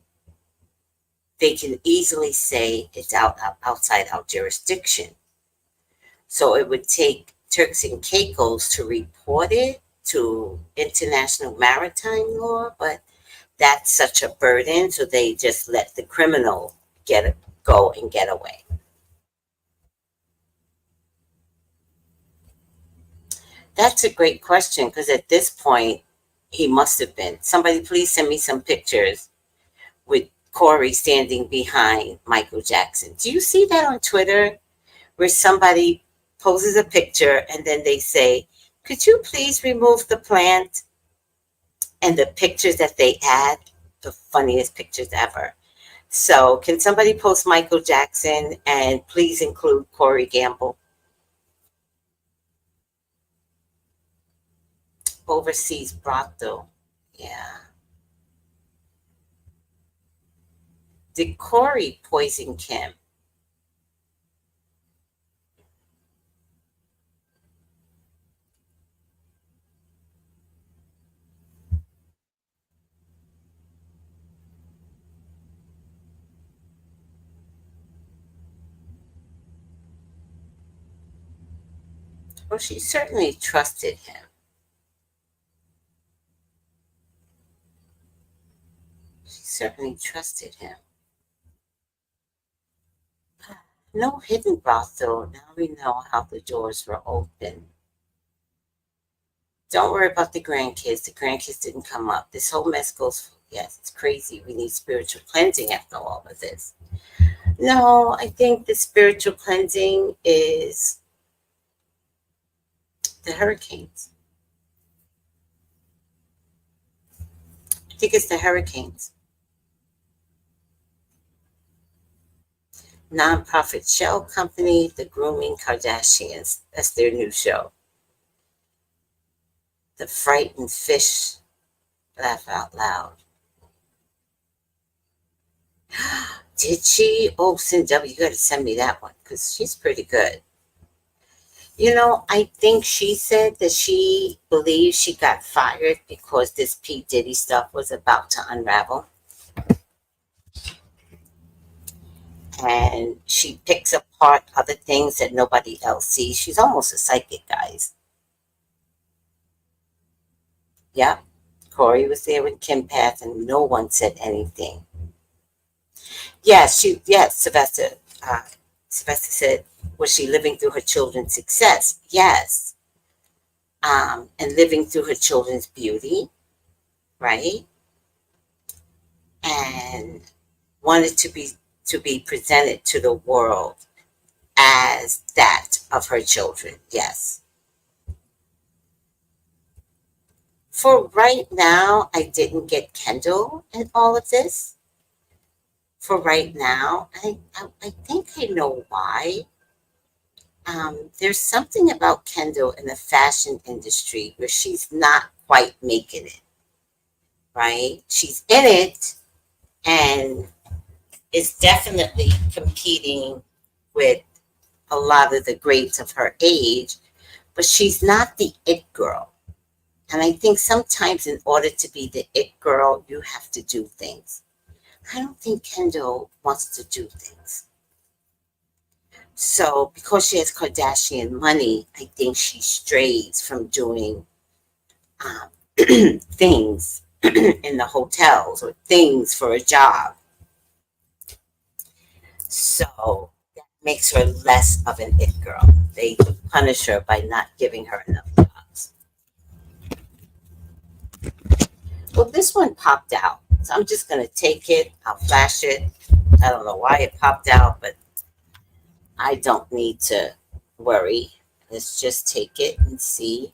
they can easily say it's outside our jurisdiction. So it would take Turks and Caicos to report it to international maritime law, but that's such a burden, so they just let the criminal go and get away. That's a great question because at this point, he must have been. Somebody, please send me some pictures with Corey standing behind Michael Jackson. Do you see that on Twitter where somebody poses a picture and then they say, could you please remove the plant? And the pictures that they add, the funniest pictures ever. So, can somebody post Michael Jackson and please include Corey Gamble? Overseas brothel. Yeah. Did Corey poison Kim? Well, she certainly trusted him. She certainly trusted him. No hidden brothel. Now we know how the doors were open. Don't worry about the grandkids. The grandkids didn't come up. This whole mess goes, yes, it's crazy. We need spiritual cleansing after all of this. No, I think the spiritual cleansing is the hurricanes. I think it's the hurricanes. Nonprofit shell company, the Grooming Kardashians. That's their new show. The frightened fish laugh out loud. Did she? Oh, Cindy, you got to send me that one because she's pretty good. You know, I think she said that she believes she got fired because this P. Diddy stuff was about to unravel. And she picks apart other things that nobody else sees. She's almost a psychic, guys. Yeah. Corey was there with Kim Path and no one said anything. Yes, Sylvester. Sylvester said, was she living through her children's success? Yes. And living through her children's beauty, right? And wanted to be presented to the world as that of her children. Yes. For right now, I didn't get Kendall in all of this. For right now, I think I know why. There's something about Kendall in the fashion industry where she's not quite making it, right? She's in it and is definitely competing with a lot of the greats of her age, but she's not the it girl. And I think sometimes in order to be the it girl, you have to do things. I don't think Kendall wants to do things. So because she has Kardashian money, I think she strays from doing things in the hotels or things for a job. So that makes her less of an it girl. They punish her by not giving her enough jobs. Well, this one popped out. So I'm just going to take it. I'll flash it. I don't know why it popped out, but I don't need to worry. Let's just take it and see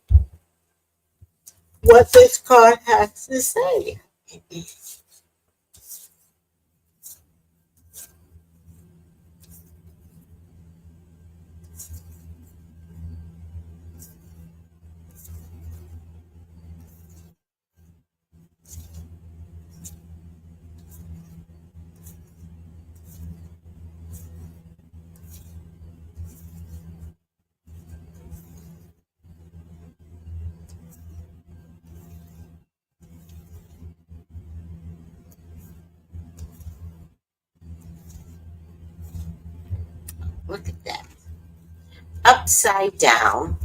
what this card has to say. Look at that. Upside down,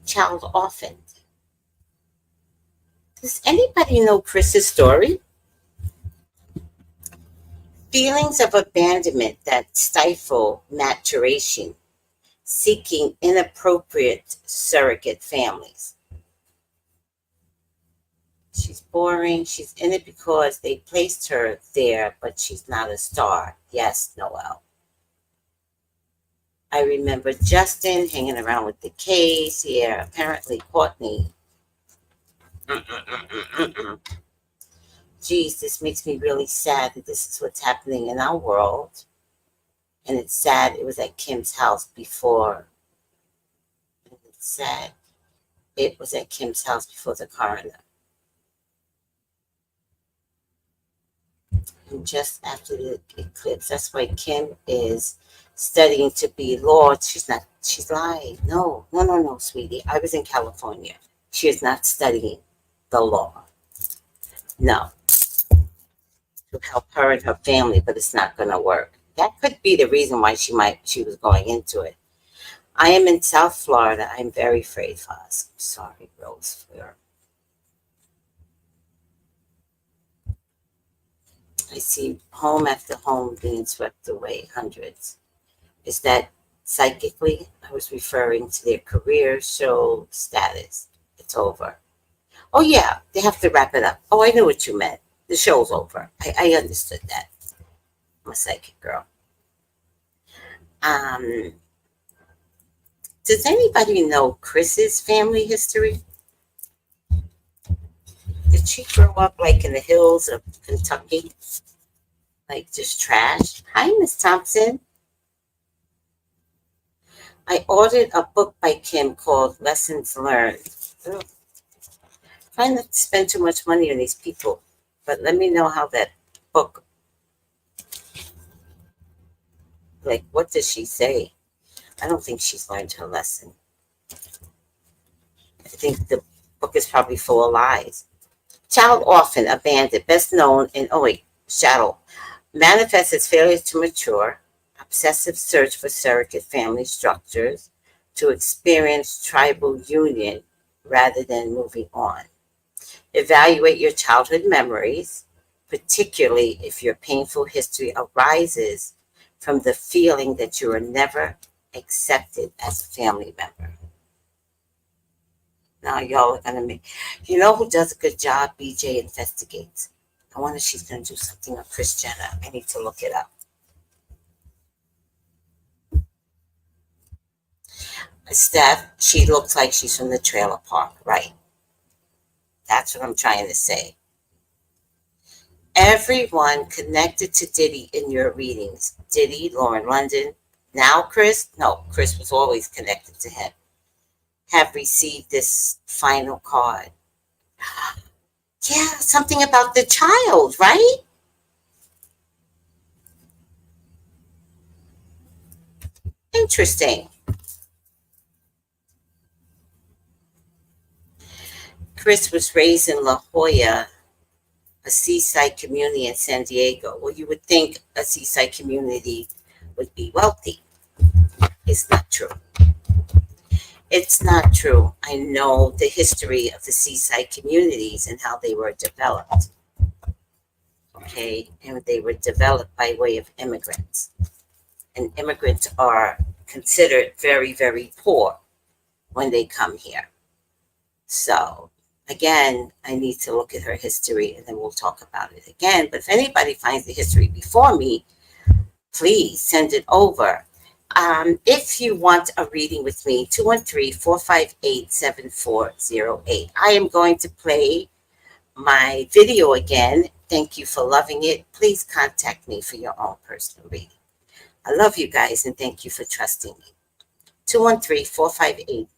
child orphaned. Does anybody know Kris's story? Feelings of abandonment that stifle maturation, seeking inappropriate surrogate families. She's boring. She's in it because they placed her there, but she's not a star. Yes, Noel. I remember Justin hanging around with the K's. Yeah, apparently Courtney. Geez, this makes me really sad that this is what's happening in our world. And it's sad it was at Kim's house before. And it's sad it was at Kim's house before the coroner. And just after the eclipse, that's why Kim is studying to be law. She's not, she's lying. No, sweetie. I was in California. She is not studying the law. No. To help her and her family, but it's not going to work. That could be the reason why she was going into it. I am in South Florida. I'm very afraid for us. I'm sorry, Rose. I see home after home being swept away, hundreds. Is that psychically? I was referring to their career show status. It's over. Oh, yeah, they have to wrap it up. Oh, I knew what you meant. The show's over. I understood that. I'm a psychic girl. Does anybody know Kris's family history? Did she grow up like in the hills of Kentucky? Like just trash? Hi, Miss Thompson. I ordered a book by Kim called Lessons Learned. Ugh. Trying not to spend too much money on these people, but let me know how that book, like, what does she say? I don't think she's learned her lesson. I think the book is probably full of lies. Child orphan, abandoned, best known in, shadow, manifests as failure to mature, obsessive search for surrogate family structures, to experience tribal union rather than moving on. Evaluate your childhood memories, particularly if your painful history arises from the feeling that you were never accepted as a family member. Now y'all are gonna make, you know who does a good job? BJ Investigates. I wonder if she's gonna do something on Kris Jenner. I need to look it up. Steph, she looks like she's from the trailer park, right? That's what I'm trying to say. Everyone connected to Diddy in your readings. Diddy, Lauren London. Now Kris? No, Kris was always connected to him. Have received this final card. Yeah, something about the child, right? Interesting. Kris was raised in La Jolla, a seaside community in San Diego. Well, you would think a seaside community would be wealthy. It's not true. It's not true. I know the history of the seaside communities and how they were developed. Okay, and they were developed by way of immigrants. And immigrants are considered very, very poor when they come here. So, again, I need to look at her history and then we'll talk about it again. But if anybody finds the history before me, please send it over. If you want a reading with me, 213-458-7408. I am going to play my video again. Thank you for loving it. Please contact me for your own personal reading. I love you guys and thank you for trusting me. 213-458-7408.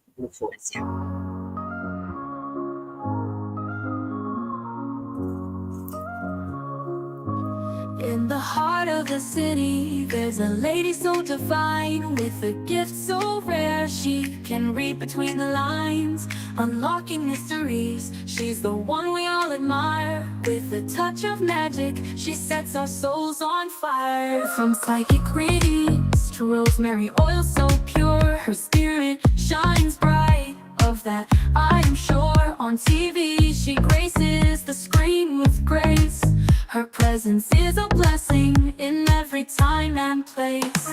In the heart heart of the city, there's a lady so divine, with a gift so rare. She can read between the lines, unlocking mysteries. She's the one we all admire. With a touch of magic, she sets our souls on fire. From psychic readings to rosemary oil so pure, her spirit shines bright. Of that I am sure. On TV she graces the screen with grace. Her presence is a blessing in every time and place.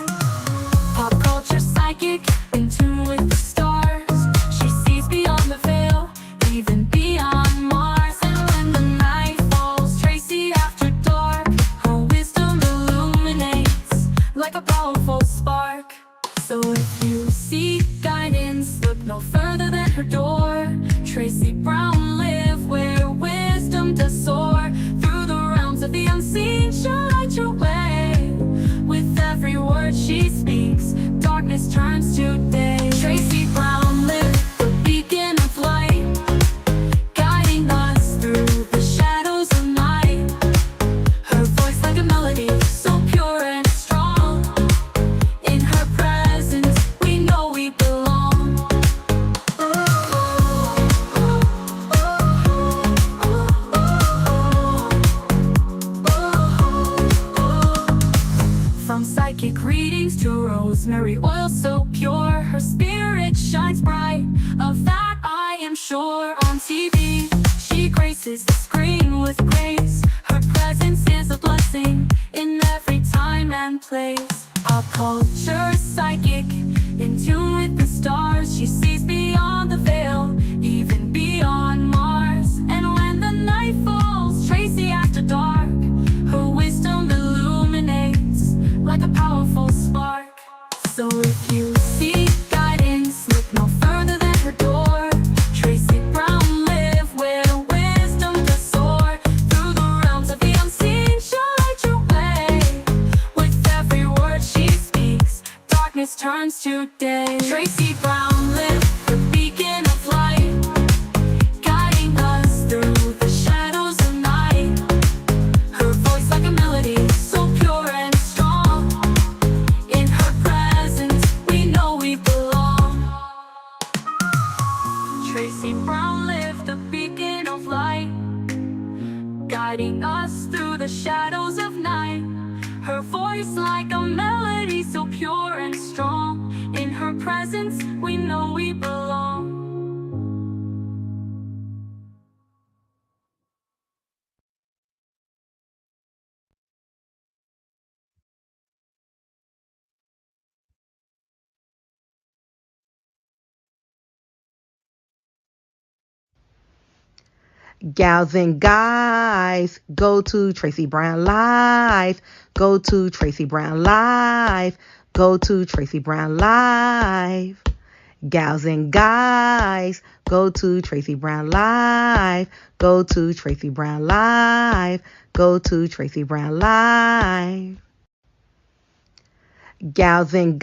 Pop culture psychic, in tune with the stars. She sees beyond the veil, even beyond Mars. And when the night falls, Tracey after dark, her wisdom illuminates like a powerful spark. So if you seek guidance, look no further than her door. Tracey Brown live where wisdom does soar. Through the realms of the unseen, she'll light your way. With every word she speaks, darkness turns to day. Tracey Brown live, the beacon of light, guiding us through the shadows of night. Her voice like a melody, so pure and strong. In her presence, we know we belong. From psychic readings to rosemary oil so pure, her spirit shines bright. Of that I am sure. On TV, she graces the screen with grace. Her presence is a blessing in every time and place. Pop culture psychic, in tune with the stars. She sees beyond the veil, even beyond Mars. And when the night falls, Tracey after dark, her wisdom illuminates like a powerful spark. So if you seek guidance, look no further than her door. Tracey Brown live where wisdom does soar. Through the realms of the unseen, she'll light your way. With every word she speaks, darkness turns to day. Tracey Brown live, the beacon of light, guiding us through the shadows of night. Her voice like a melody, so pure and strong. In her presence, we know we belong. Tracey Brown live, the beacon of light, guiding us through the shadows of night. Her voice like a melody, so pure and strong. In her presence, we know we belong. Gals and guys, go to Tracey Brown Live. Go to Tracey Brown Live. Go to Tracey Brown Live. Gals and guys, go to Tracey Brown Live. Go to Tracey Brown Live. Go to Tracey Brown Live. Gals and guys.